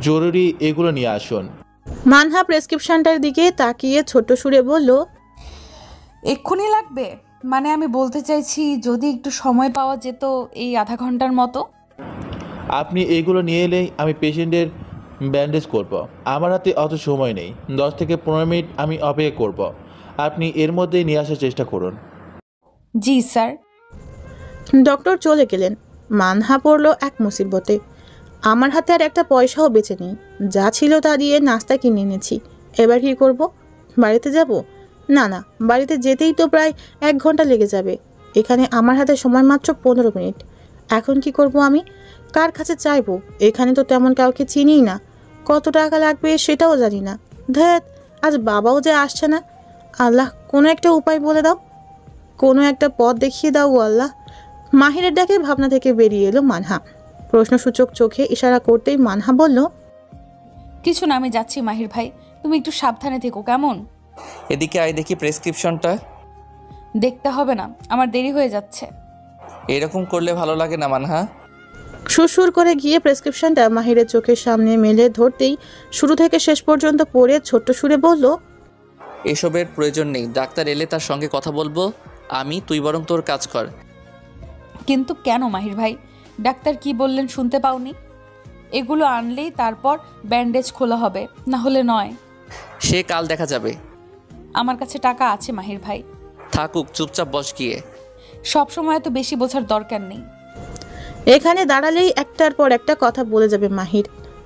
জরুরি এগুলো নিয়ে আসুন। মানহা প্রেসক্রিপশনটার দিকে তাকিয়ে ছোট্ট সুরে বলল, এক্ষুনি লাগবে? মানে আমি বলতে চাইছি যদি একটু সময় পাওয়া যেত, এই আধা ঘন্টার মতো। আপনি এগুলো নিয়ে এলেই আমি পেশেন্টের ব্যান্ডেজ করব। আমার হাতে অত সময় নেই। 10 থেকে 15 মিনিট আমি অপেক্ষা করব। আপনি এর মধ্যেই নিয়ে আসার চেষ্টা করুন। জি স্যার। ডক্টর চলে গেলেন। মানহা পড়ল এক মুসিবতে। আমার হাতে আর একটা পয়সাও বেঁচে নেই। যা ছিল তা দিয়ে নাস্তা কিনে এনেছি। এবার কি করব? বাড়িতে যাব? না না, বাড়িতে যেতেই তো প্রায় 1 ঘন্টা লেগে যাবে। এখানে আমার হাতে সময় মাত্র 15 মিনিট। এখন কি করব আমি? কার কাছে চাইবো? এখানে তো তেমন কাউকে চিনিই না। কত টাকা লাগবে সেটাও জানি না। ধ্যাত, আজ বাবাও যে আসছে না। আল্লাহ, কোনো একটা উপায় বলে দাও, কোনো একটা পথ দেখিয়ে দাও গো আল্লাহ। মাহিরের ডাকে ভাবনা থেকে বেরিয়ে এলো মানহা। প্রশ্নসূচক চোখে ইশারা করতেই মানহা বলল, কিছু না, আমি যাচ্ছি মাহির ভাই, তুমি একটু সাবধানে থেকো কেমন? এদিকে আয় দেখি প্রেসক্রিপশনটা। দেখতে হবে না, আমার দেরি হয়ে যাচ্ছে। এরকম করলে ভালো লাগে না মানহা। সুরসুর করে গিয়ে প্রেসক্রিপশনটা মাহিরের চোখের সামনে মেলে ধরতেই শুরু থেকে শেষ পর্যন্ত পড়ে ছোট্ট সুরে বলল, এসবের প্রয়োজন নেই। ডাক্তার এলে তার সঙ্গে কথা বলবো আমি, তুই বরং তোর কাজ কর। কিন্তু কেন মাহির ভাই? ডাক্তার কি বললেন শুনতে পাওনি? এগুলো আনলেই তারপর ব্যান্ডেজ খোলা হবে, না হলে নয়। সে কাল দেখা যাবে। আমার কাছে টাকা আছে মাহির ভাই। থাকুক, চুপচাপ বস গিয়ে। সব সময় তো বেশি বোঝার দরকার নেই। এখানে দাঁড়ালেই একটার পর একটা কথা বলে যাবে মাহির।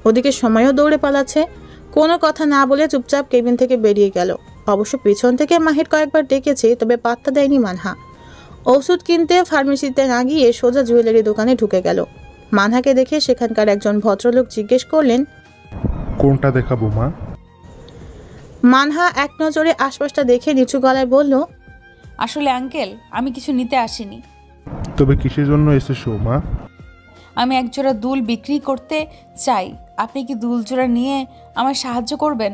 ওদিকে সময়ও দৌড়ে পালাচ্ছে। কোনো কথা না বলে চুপচাপ কেবিন থেকে বেরিয়ে গেল। অবশ্য পিছন থেকে মাহির কয়েকবার ডেকেছে, তবে পাত্তা দেয়নি মানহা। ওষুধ কিনতে ফার্মেসিতে না গিয়ে সোজা জুয়েলারি দোকানে ঢুকে গেল। মানহাকে দেখে সেখানকার একজন ভদ্রলোক জিজ্ঞেস করলেন, কোনটা দেখাবো মা? মানহা এক নজরে আশপাশটা দেখে নিচু গলায় বলল, আসলে আঙ্কেল, আমি কিছু নিতে আসিনি। তবে কিসের জন্য এসেছো মা? আমি একজোড়া দুল বিক্রি করতে চাই। আপনি কি দুল জোড়া নিয়ে আমায় সাহায্য করবেন?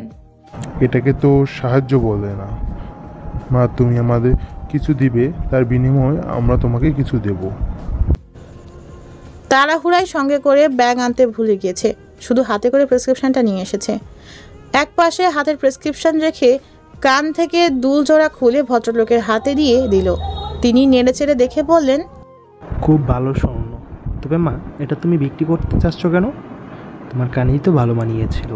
এটাকে তো সাহায্য বলে না মা। তুমি আমাদের কিছু দিবে, তার বিনিময়ে আমরা তোমাকে কিছু দেব। তাড়াহুড়ায় সঙ্গে করে ব্যাগ আনতে ভুলে গিয়েছে, শুধু হাতে করে প্রেসক্রিপশনটা নিয়ে এসেছে। এক পাশে হাতের প্রেসক্রিপশন রেখে কান থেকে দুল জোড়া খুলে ভদ্রলোকের হাতে দিয়ে দিল। তিনি নেড়েচেড়ে দেখে বললেন, খুব ভালো স্বর্ণ। তবে মা, এটা তুমি বিক্রি করতে চাচ্ছ কেন? তোমার কানেই তো ভালো মানিয়েছিল।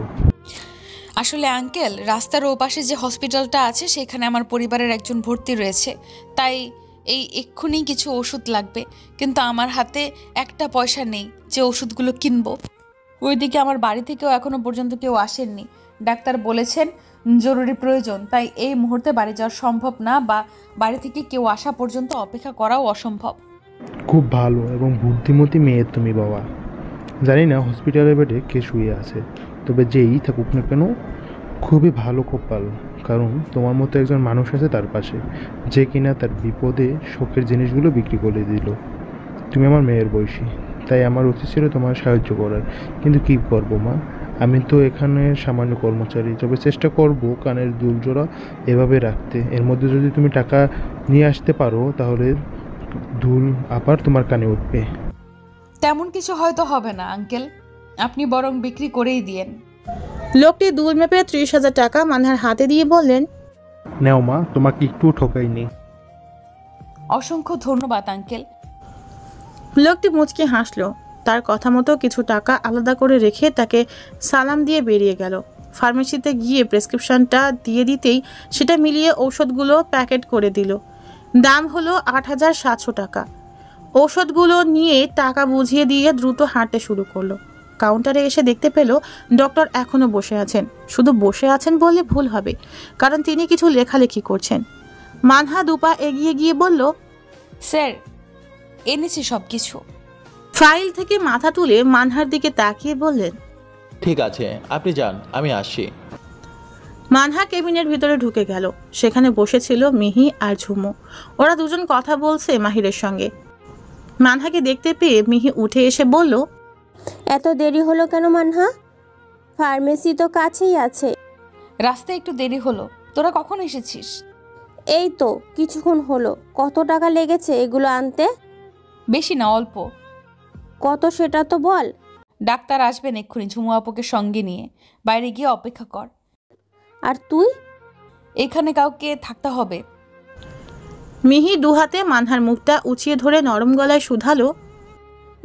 আসলে আঙ্কেল, রাস্তার ওপাশে যে হসপিটালটা আছে সেখানে আমার পরিবারের একজন ভর্তি রয়েছে, তাই এক্ষুনি কিছু ওষুধ লাগবে। কিন্তু আমার হাতে একটা পয়সা নেই যে ওষুধগুলো কিনবো। ওইদিকে আমার বাড়ি থেকেও এখনো পর্যন্ত কেউ আসেননি। ডাক্তার বলেছেন জরুরি প্রয়োজন, তাই এই মুহূর্তে বাড়ি যাওয়া সম্ভব না, বা বাড়ি থেকে কেউ আসা পর্যন্ত অপেক্ষা করাও অসম্ভব। খুব ভালো এবং বুদ্ধিমতী মেয়ে তুমি বাবা। জানি না হসপিটালের বেডে কে শুয়ে আছে, তবে যেই থাকুক না কেন খুবই ভালো কপাল, কারণ তোমার মতো একজন মানুষ আছে তার পাশে, যে কিনা তার বিপদে শখের জিনিসগুলো বিক্রি করে দিল। তুমি আমার মেয়ের বয়সী, তাই আমার উচিত ছিল তোমার সাহায্য করার, কিন্তু কি করবো মা, আমি তো এখানে সামান্য কর্মচারী। তবে চেষ্টা করব কানের দুল জোড়া এভাবে রাখতে। এর মধ্যে যদি তুমি টাকা নিয়ে আসতে পারো তাহলে দুল আবার তোমার কানে উঠবে। তেমন কিছু হয়তো হবে না আঙ্কেল, আপনি বরং বিক্রি করেই দিয়েন। লোকটি দুল মেপে 30,000 টাকা মানহার হাতে দিয়ে বললেন, নেও মা, তোমাকে একটু ঠকাইনি। অসংখ্য ধন্যবাদ আঙ্কেল। লোকটি মুচকি হাসলো। তার কথা মতো কিছু টাকা আলাদা করে রেখে তাকে সালাম দিয়ে বেরিয়ে গেল। ফার্মেসিতে গিয়ে প্রেসক্রিপশনটা দিয়ে দিতেই সেটা মিলিয়ে ঔষধগুলো প্যাকেট করে দিল। দাম হলো 8,700 টাকা। ঔষধগুলো নিয়ে টাকা বুঝিয়ে দিয়ে দ্রুত হাঁটতে শুরু করলো। কাউন্টারে এসে দেখতে পেল ডক্টর এখনও বসে আছেন। শুধু বসে আছেন বললে ভুল হবে, কারণ তিনি কিছু লেখালেখি করছেন। মানহা দুপা এগিয়ে গিয়ে বলল, স্যার এনেছি সব কিছু। ফাইল থেকে মাথা তুলে মানহার দিকে তাকিয়ে বললেন, ঠিক আছে, আপনি যান, আমি আসছি। মানহা কেবিনের ভিতরে ঢুকে গেল। সেখানে বসেছিল মিহি আর ঝুমু। ওরা দুজন কথা বলছে মাহিরের সঙ্গে। মানহাকে দেখতে পেয়ে মিহি উঠে এসে বলল, এত দেরি হলো কেন মানহা? ফার্মেসি তো কাছেই আছে। রাস্তায় একটু দেরি হলো। তোরা কখন এসেছিস? এই তো কিছুক্ষণ হলো। কত টাকা লেগেছে এগুলো আনতে? বেশি না, অল্প। কত সেটা তো বল। ডাক্তার আসবেন এক্ষুনি, ঝুমু আপুকে সঙ্গে নিয়ে। বাইরে গিয়ে অপেক্ষা কর। আর তুই? এখানে কাউকে থাকতে হবে। মিহি দুহাতে মানহার মুখটা উঁচিয়ে ধরে নরম গলায় শুধালো,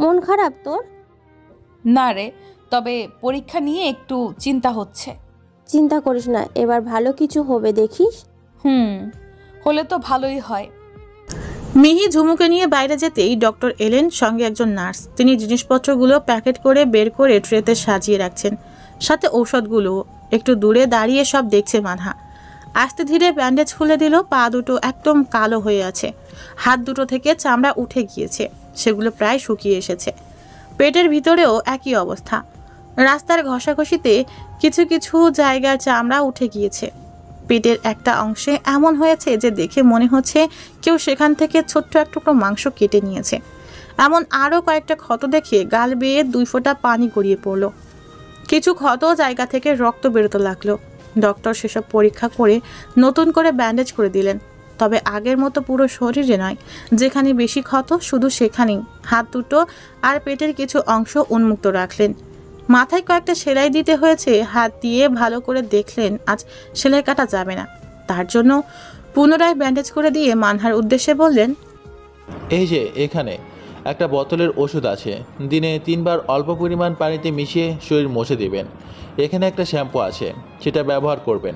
মন খারাপ তোর? না রে, তবে পরীক্ষা নিয়ে একটু চিন্তা হচ্ছে। চিন্তা করিস না, এবার ভালো কিছু হবে দেখিস। হলে তো ভালোই হয়। মিহি ঝুমুকে নিয়ে বাইরে যেতেই ডক্টর এলেন, সঙ্গে একজন নার্স। তিনি জিনিসপত্রগুলো প্যাকেট করে বের করে ট্রেতে সাজিয়ে রাখছেন, সাথে ঔষধগুলো। একটু দূরে দাঁড়িয়ে সব দেখছে মানহা। আস্তে ধীরে ব্যান্ডেজ খুলে দিল। পা দুটো একদম কালো হয়ে আছে। হাত দুটো থেকে চামড়া উঠে গিয়েছে, সেগুলো প্রায় শুকিয়ে এসেছে। পেটের ভিতরেও একই অবস্থা। রাস্তার ঘষাঘষিতে কিছু কিছু জায়গার চামড়া উঠে গিয়েছে। পেটের একটা অংশে এমন হয়েছে যে দেখে মনে হচ্ছে কেউ সেখান থেকে ছোট্ট এক টুকরো মাংস কেটে নিয়েছে। এমন আরও কয়েকটা ক্ষত দেখে গাল বেয়ে 2 ফোঁটা পানি গড়িয়ে পড়ল। কিছু ক্ষত জায়গা থেকে রক্ত বেরোতে লাগলো। ডক্টর সেসব পরীক্ষা করে নতুন করে ব্যান্ডেজ করে দিলেন, তবে আগের মতো পুরো শরীরে নয়। যেখানে বেশি ক্ষত শুধু সেখানেই। হাত দুটো আর পেটের কিছু অংশ উন্মুক্ত রাখলেন। মাথায় কয়েকটা সেলাই দিতে হয়েছে। হাত দিয়ে ভালো করে দেখলেন আজ সেলাই কাটা যাবে না। তার জন্য পুনরায় ব্যান্ডেজ করে দিয়ে মানহার উদ্দেশ্যে বললেন, এই যে এখানে একটা বোতলের ওষুধ আছে, দিনে 3 বার অল্প পরিমাণ পানিতে মিশিয়ে শরীর মুছে দেবেন। এখানে একটা শ্যাম্পু আছে, সেটা ব্যবহার করবেন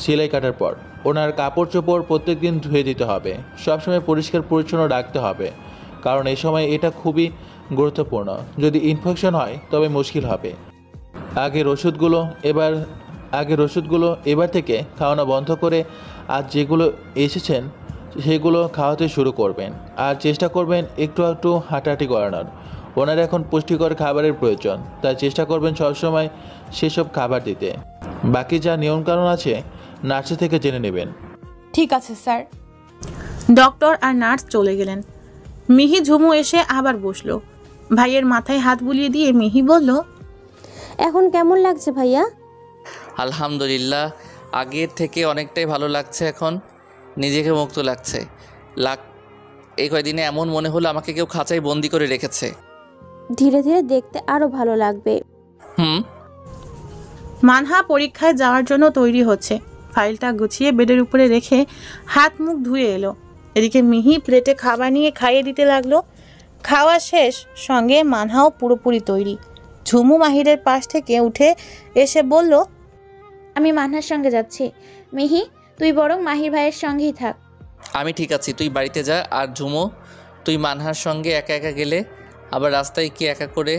সেলাই কাটার পর। ওনার কাপড় চোপড় প্রত্যেক দিন ধুয়ে দিতে হবে, সবসময় পরিষ্কার পরিচ্ছন্ন রাখতে হবে, কারণ এই সময় এটা খুবই গুরুত্বপূর্ণ। যদি ইনফেকশন হয় তবে মুশকিল হবে। আগের ওষুধগুলো এবার থেকে খাওয়ানো বন্ধ করে আজ যেগুলো এসেছেন সেগুলো খাওয়াতে শুরু করবেন। আর চেষ্টা করবেন একটু একটু হাঁটাহাঁটি করানোর। ওনার এখন পুষ্টিকর খাবারের প্রয়োজন, তাই চেষ্টা করবেন সবসময় সেসব খাবার দিতে। বাকি যা নিয়মকানুন আছে নার্সের থেকে জেনে নেবেন। ঠিক আছে স্যার। ডক্টর আর নার্স চলে গেলেন। মিহি ঝুমু এসে আবার বসলো। ভাইয়ের মাথায় হাত বুলিয়ে দিয়ে মিহি বলল, এখন কেমন লাগছে ভাইয়া? আলহামদুলিল্লাহ, আগের থেকে অনেকটাই ভালো লাগছে। এখন নিজেকে মুক্ত লাগছে। এই কয়দিনে এমন মনে হলো আমাকে কেউ খাঁচায় বন্দি করে রেখেছে। ধীরে ধীরে দেখতে আরো ভালো লাগবে। মানহা পরীক্ষায় যাওয়ার জন্য তৈরি হচ্ছে। ফাইলটা গুছিয়ে বেডের উপরে রেখে হাত মুখ ধুয়ে এলো। এদিকে মিহি প্লেটে খাবার নিয়ে খাইয়ে দিতে লাগলো। খাওয়া শেষ, সঙ্গে মানহাও পুরোপুরি তৈরি। ঝুমু মাহিরের পাশ থেকে উঠে এসে বলল, আমি মানহার সঙ্গে যাচ্ছি। মিহি, তুই বরং মাহির ভাইয়ের সঙ্গেই থাক। আমি ঠিক আছি, তুই বাড়িতে যা। আর ঝুমু, তুই মানহার সঙ্গে একা একা গেলে আবার রাস্তায় কি একা করে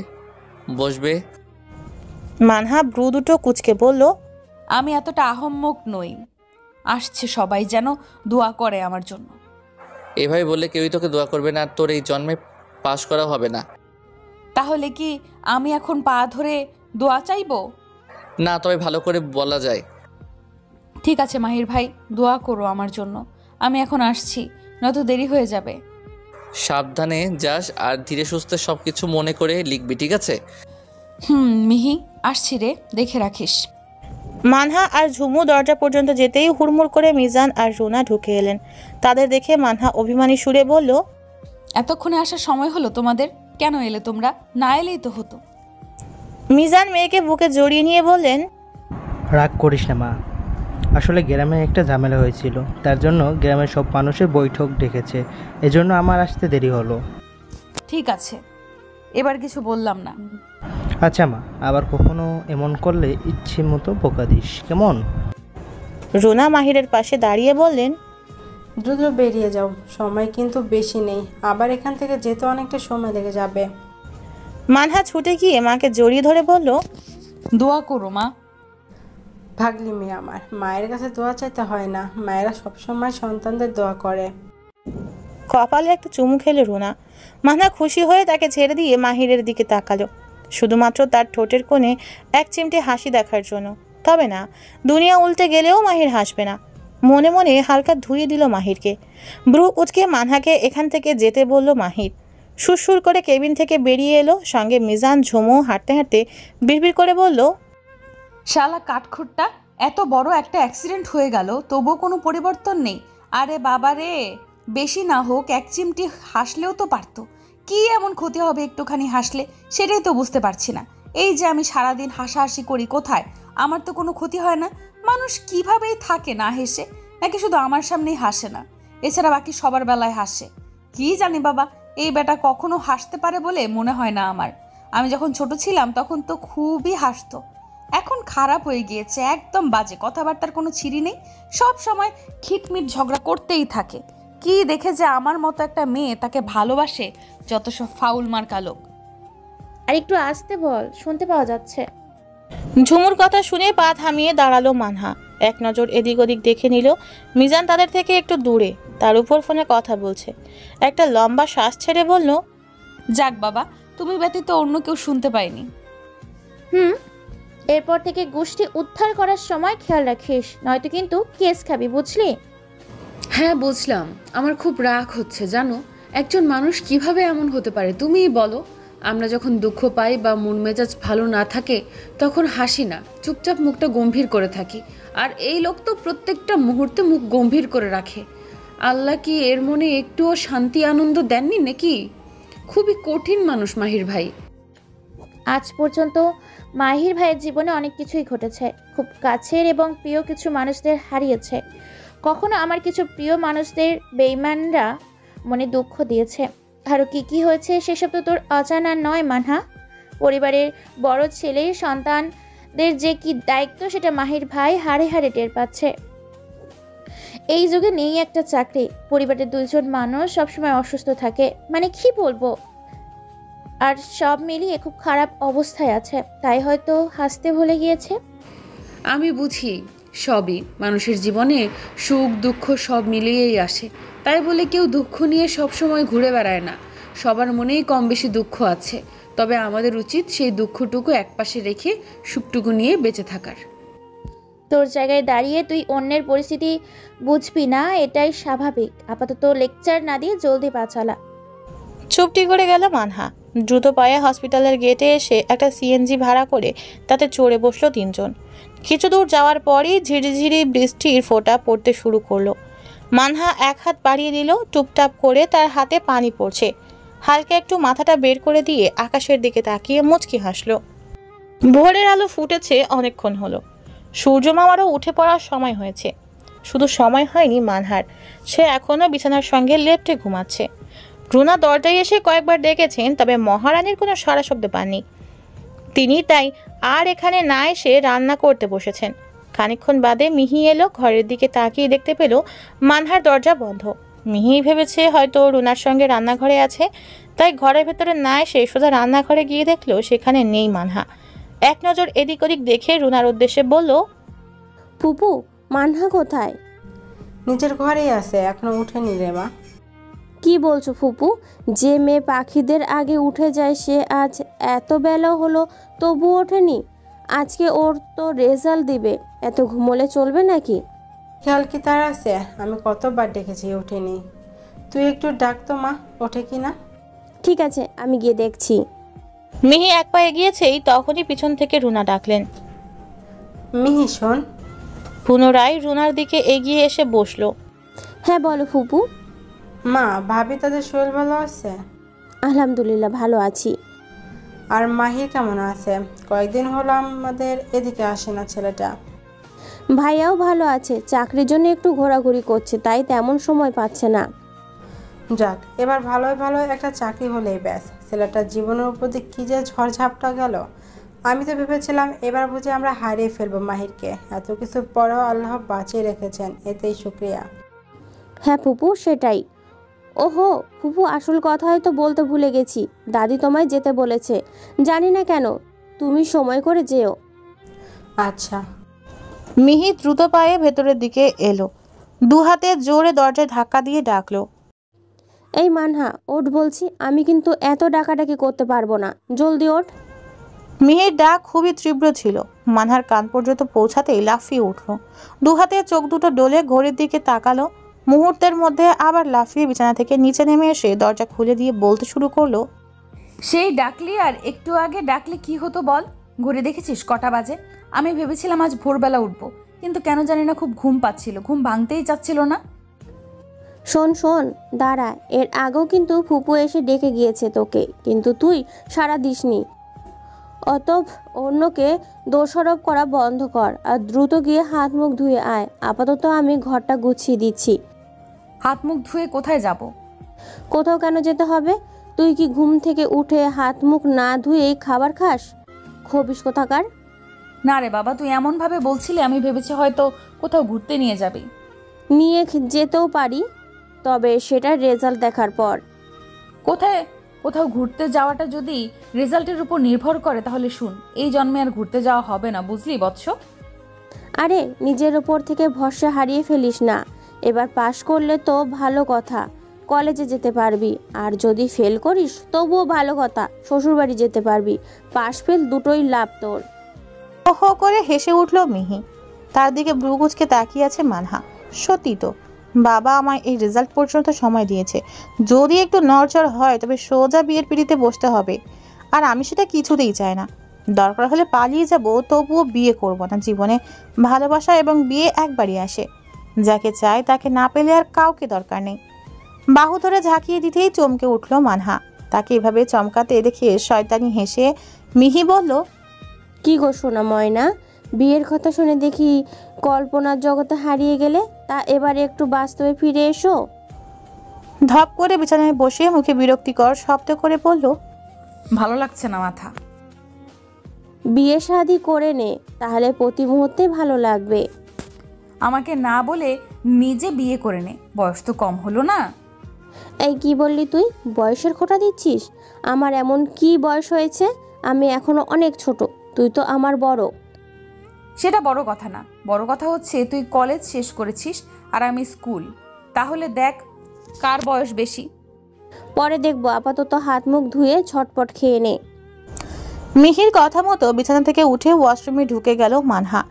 বসবে? মানহা ভ্রু দুটো কুঁচকে বলল, আমি এতটা আহম্মক নই। আসছে সবাই যেন দোয়া করে আমার জন্য। এভাবে বললে কেউই তোকে দোয়া করবে না, আর তোর এই জন্মে পাশ করা হবে না। তাহলে কি আমি এখন পা ধরে দোয়া চাইবো? না, তবে ভালো করে বলা যায়। ঠিক আছে মাহির ভাই, দোয়া করো আমার জন্য। আমি এখন আসছি, নয়তো দেরি হয়ে যাবে। সাবধানে যাস আর ধীরে সুস্থে সব কিছু মনে করে লিখবি, ঠিক আছে? মিহি আসছি রে, দেখে রাখিস। মানহা আর ঝুমু দরজা পর্যন্ত যেতেই হুড়মুড় করে মিজান আর রুনা ঢুকে এলেন। তাদের দেখে মানহা অভিমানী সুরে বলল, এতক্ষণে আসার সময় হলো তোমাদের? কেন এলে তোমরা? না এলেই তো হতো। মিজান মেয়েকে বুকে জড়িয়ে নিয়ে বললেন, রাগ করিস না মা, আসলে গ্রামে একটা ঝামেলা হয়েছিল, তার জন্য গ্রামের সব মানুষের বৈঠক ডেকেছে, এজন্য আমার আসতে দেরি হলো। ঠিক আছে, এবার কিছু বললাম না। আচ্ছা মা, আবার কখনো এমন করলে ইচ্ছে মতো বকা দিস, কেমন? রুনা মাহিরের পাশে দাঁড়িয়ে বললেন, দ্রুত বেরিয়ে যাও, সময় কিন্তু বেশি নেই, আবার এখান থেকে যেতে অনেকটা সময় লেগে যাবে। মানহা ছুটে গিয়ে মাকে জড়িয়ে ধরে বলল, দোয়া করো মা। ভাগলি মেয়ে আমার, মায়ের কাছে দোয়া চাইতে হয় না, মায়েরা সবসময় সন্তানদের দোয়া করে। কপালে একটা চুমু খেলো রুনা। মানহা খুশি হয়ে তাকে ছেড়ে দিয়ে মাহিরের দিকে তাকালো, শুধুমাত্র তার ঠোঁটের কোণে এক চিমটে হাসি দেখার জন্য। তবে না, দুনিয়া উল্টে গেলেও মাহির হাসবে না। মনে মনে হালকা ধুয়ে দিল মাহিরকে। ব্রু উচকে মানহাকে এখান থেকে যেতে বলল মাহির। সুরসুর করে কেবিন থেকে বেরিয়ে এলো, সঙ্গে মিজান ঝুমু হাঁটতে হাঁটতে বিড়বিড় করে বলল, শালা কাঠখোট্টা, এত বড় একটা অ্যাক্সিডেন্ট হয়ে গেল তবুও কোনো পরিবর্তন নেই। আরে বাবা রে, বেশি না হোক এক চিমটি হাসলেও তো পারতো। কি এমন ক্ষতি হবে একটুখানি হাসলে, সেটাই তো বুঝতে পারছি না। এই যে আমি সারাদিন হাসাহাসি করি, কোথায় আমার তো কোনো ক্ষতি হয় না। মানুষ কিভাবেই থাকে না হেসে, নাকি শুধু আমার সামনেই হাসে না, এছাড়া বাকি সবার বেলায় হাসে? কি জানি বাবা, এই বেটা কখনো হাসতে পারে বলে মনে হয় না আমার। আমি যখন ছোট ছিলাম তখন তো খুবই হাসতো, এখন খারাপ হয়ে গিয়েছে, একদম বাজে, কথাবার্তার কোনো ছিরি নেই, সব সময় খিটমিট ঝগড়া করতেই থাকে। কি দেখে যে আমার মতো একটা মেয়ে তাকে ভালোবাসে, যত সব ফাউল মার্কা লোক। আর একটু আসতে বল, শুনতে পাওয়া যাচ্ছে। ঝুমুর কথা শুনে পা থামিয়ে দাঁড়ালো মানহা। এক নজর এদিক ওদিক দেখে নিল মিজান তাদের থেকে একটু দূরে, তার উপর ফোনে কথা বলছে। একটা লম্বা শ্বাস ছেড়ে বলল, যাক বাবা, তুমি ব্যতীত অন্য কেউ শুনতে পায়নি। এরপর থেকে গোষ্ঠী উদ্ধার করার সময় খেয়াল রাখিস, নয়তো কিন্তু কেস খাবি, বুঝলি? হ্যাঁ বুঝলাম, আমার খুব রাগ হচ্ছে জানো। একজন মানুষ কিভাবে এমন হতে পারে তুমিই বলো। আমরা যখন দুঃখ পাই বা মন মেজাজ ভালো না থাকে তখন হাসি না, চুপচাপ মুখটা গম্ভীর করে থাকি। আর এই লোক তো প্রত্যেকটা মুহূর্তে মুখ গম্ভীর করে রাখে। আল্লাহ কি এর মনে একটুও শান্তি আনন্দ দেননি নাকি? খুবই কঠিন মানুষ মাহির ভাই। আজ পর্যন্ত মাহির ভাইয়ের জীবনে অনেক কিছুই ঘটেছে, খুব কাছের এবং প্রিয় কিছু মানুষদের হারিয়েছে। কখনো আমার কিছু প্রিয় মানুষদের বেঈমানরা মনে দুঃখ দিয়েছে। আরও কি হয়েছে সেসব তো তোর অজানা নয় মানহা। পরিবারের বড় ছেলের সন্তানদের যে কি দায়িত্ব সেটা মাহির ভাই হাড়ে হাড়ে টের পাচ্ছে। এই যুগে নেই একটা চাকরি, পরিবারের দুইজন মানুষ সবসময় অসুস্থ থাকে, মানে কি বলবো, আর সব মিলিয়ে খুব খারাপ অবস্থায় আছে, তাই হয়তো হাসতে ভুলে গিয়েছে। আমি বুঝি, সবই মানুষের জীবনে সুখ দুঃখ সব মিলিয়েই আসে, তাই বলে কেউ দুঃখ নিয়ে সব সময় ঘুরে বেড়ায় না। সবার মনেই কম বেশি দুঃখ আছে, তবে আমাদের উচিত সেই দুঃখটুকু একপাশে রেখে সুখটুকু নিয়ে বেঁচে থাকার। তোর জায়গায় দাঁড়িয়ে তুই অন্যের পরিস্থিতি বুঝবি না, এটাই স্বাভাবিক। আপাতত লেকচার না দিয়ে জলদি পা চালা। চুপটি করে গেল মানহা। দ্রুত পায়ে হসপিটালের গেটে এসে একটা সিএনজি ভাড়া করে তাতে চড়ে বসলো তিনজন। কিছু দূর যাওয়ার পরই ঝিরিঝিরি বৃষ্টির ফোঁটা পড়তে শুরু করলো। মানহা এক হাত বাড়িয়ে দিল, টুপটাপ করে তার হাতে পানি পড়ছে। হালকা একটু মাথাটা বের করে দিয়ে আকাশের দিকে তাকিয়ে মুচকি হাসলো। ভোরের আলো ফুটেছে অনেকক্ষণ হলো, সূর্য মামারও উঠে পড়ার সময় হয়েছে। শুধু সময় হয়নি মানহার, সে এখনও বিছানার সঙ্গে লেপ্টে ঘুমাচ্ছে। রুনা দরজায় এসে কয়েকবার ডেকেছেন, তবে মহারানীর কোনো সাড়া শব্দ পাননি। তিনি তাই আর এখানে না এসে রান্না করতে বসেছেন। খানিকক্ষণ বাদে মিহি এলো, ঘরের দিকে তাকিয়ে দেখতে পেল মানহার দরজা বন্ধ। মিহি ভেবেছে হয়তো রুনার সঙ্গে রান্নাঘরে আছে, তাই ঘরের ভেতরে না এসে সোজা রান্নাঘরে গিয়ে দেখলো সেখানে নেই মানহা। এক নজর এদিক ওদিক দেখে রুনার উদ্দেশ্যে বলল, ফুপু, মানহা কোথায়? নিজের ঘরেই আছে, এখনো উঠেনি রে মা। কি বলছো ফুপু? যে মেয়ে পাখিদের আগে উঠে যায় সে আজ এত বেলা হলো তবু ওঠেনি। আজকে ওর তো রেজাল্ট দিবে, এত ঘুমোলে চলবে নাকি? খেয়াল কি তার আছে? আমি কতবার ডেকেছি, ওঠেনি। তুই একটু ডাক তো মা, ওঠে কি না। ঠিক আছে, আমি গিয়ে দেখছি। মিহি এক পা এগিয়েছেই তখনই পিছন থেকে রুনা ডাকলেন, মিহি শোন। পুনরায় রুনার দিকে এগিয়ে এসে বসলো। হ্যাঁ বলো ফুপু। মা, ভাবি তাদের শরীর ভালো আছে? আলহামদুলিল্লাহ ভালো আছি। আর মাহির কেমন আছে? কয়েকদিন হলো আমাদের এদিকে আসে না ছেলেটা। ভাইয়াও ভালো আছে, চাকরির জন্য একটু ঘোরাঘুরি করছে, তাই তেমন সময় পাচ্ছে না। যাক, এবার ভালোই ভালো একটা চাকরি হলেই ব্যাস। ছেলেটার জীবনের উপর দিয়ে কী যে ঝড়ঝাপটা গেল। আমি তো ভেবেছিলাম এবার বুঝে আমরা হারিয়ে ফেলবো মাহিরকে। এত কিছু পরেও আল্লাহ বাঁচিয়ে রেখেছেন, এতেই শুক্রিয়া। হ্যাঁ ফুপু, সেটাই। ওহো ফুপু, আসল কথা হয়তো বলতে ভুলে গেছি, দাদি তোমায় যেতে বলেছে। জানি না কেন, তুমি সময় করে যেও। আচ্ছা। মিহি দ্রুত পায়ে ভেতরের দিকে এলো, দু হাতে জোরে দরজায় ধাক্কা দিয়ে ডাকলো, এই মানহা ওঠ বলছি, আমি কিন্তু এত ডাকাডাকি করতে পারবো না, জলদি ওঠ। মিহির ডাক খুবই তীব্র ছিল, মানহার কান পর্যন্ত পৌঁছাতেই লাফিয়ে উঠল। দু হাতে চোখ দুটো ডলে ঘড়ির দিকে তাকালো, মুহূর্তের মধ্যে আবার লাফিয়ে বিছানা থেকে নিচে নেমে এসে দরজা খুলে দিয়ে বলতে শুরু করলো, সেই ডাকলি আর একটু আগে ডাকলে কি হতো বল? ঘুরে দেখেছিস কটা বাজে? আমি ভেবেছিলাম আজ ভোরবেলা উঠবো, কিন্তু কেন জানি না খুব ঘুম পাচ্ছিল, ঘুম ভাঙতেই চাচ্ছিল না। শোন শোন, দাঁড়া, এর আগেও কিন্তু ফুপু এসে ডেকে গিয়েছে তোকে, কিন্তু তুই সাড়া দিসনি। অতএব অন্যকে দোষারোপ করা বন্ধ কর আর দ্রুত গিয়ে হাত মুখ ধুয়ে আয়। আপাতত আমি ঘরটা গুছিয়ে দিচ্ছি। হাত মুখ ধুয়ে কোথায় যাব? কোথাও কেন যেতে হবে? তুই কি ঘুম থেকে উঠে হাত মুখ না ধুয়েই খাবার খাস? খবিস কোথাকার। না রে বাবা, তুই এমনভাবে বলছিলি আমি ভেবেছি হয়তো কোথাও ঘুরতে নিয়ে যাবি। নিয়ে যেতেও পারি, তবে সেটার রেজাল্ট দেখার পর। কোথাও ঘুরতে যাওয়াটা যদি রেজাল্টের উপর নির্ভর করে তাহলে শুন, এই জন্মে আর ঘুরতে যাওয়া হবে না, বুঝলি বৎস? আরে নিজের ওপর থেকে ভরসা হারিয়ে ফেলিস না। এবার পাশ করলে তো ভালো কথা, কলেজে যেতে পারবি, আর যদি ফেল করিস তবুও ভালো কথা, শ্বশুরবাড়ি যেতে পারবি। পাশ ফেল দুটোই লাভ তোর। ওহো করে হেসে উঠল মিহি। তার দিকে ভ্রুকুচকে তাকিয়ে আছে মানহা। সত্যি তো, বাবা আমায় এই রেজাল্ট পর্যন্ত সময় দিয়েছে, যদি একটু নড়চড় হয় তবে সোজা বিয়ের পিড়িতে বসতে হবে, আর আমি সেটা কিছুতেই চাই না। দরকার হলে পালিয়ে যাব, তবুও বিয়ে করব না। জীবনে ভালোবাসা এবং বিয়ে একবারই আসে, যাকে চাই তাকে না পেলে আর কাউকে দরকার নেই। বাহু ধরে ঝাঁকিয়ে দিতেই চমকে উঠল মানহা। তাকে এভাবে চমকাতে দেখে শয়তানি হেসে মিহি বলল, কি গো সোনা ময়না, বিয়ের কথা শুনে দেখি কল্পনার জগতে হারিয়ে গেলে, তা এবারে একটু বাস্তবে ফিরে এসো। ধপ করে বিছানায় বসে মুখে বিরক্তিকর শব্দ করে বলল, ভালো লাগছে না মাথা। বিয়ে শাদি করে নে, তাহলে প্রতি মুহূর্তে ভালো লাগবে। আমাকে না বলে নিজে বিয়ে করে নে, বয়স তো কম হলো না? এই কি বললি তুই? বয়সের খোঁটা দিচ্ছিস? আমার এমন কি বয়স হয়েছে? আমি এখনো অনেক ছোট, তুই তো আমার বড়। সেটা বড় কথা না, বড় কথা হচ্ছে তুই কলেজ শেষ করেছিস আর আমি স্কুল। তাহলে দেখ কার বয়স বেশি। পরে দেখবো, আপাতত হাত মুখ ধুয়ে ছটপট খেয়ে নে। মিহির কথা মতো বিছানা থেকে উঠে ওয়াশরুমে ঢুকে গেল মানহা।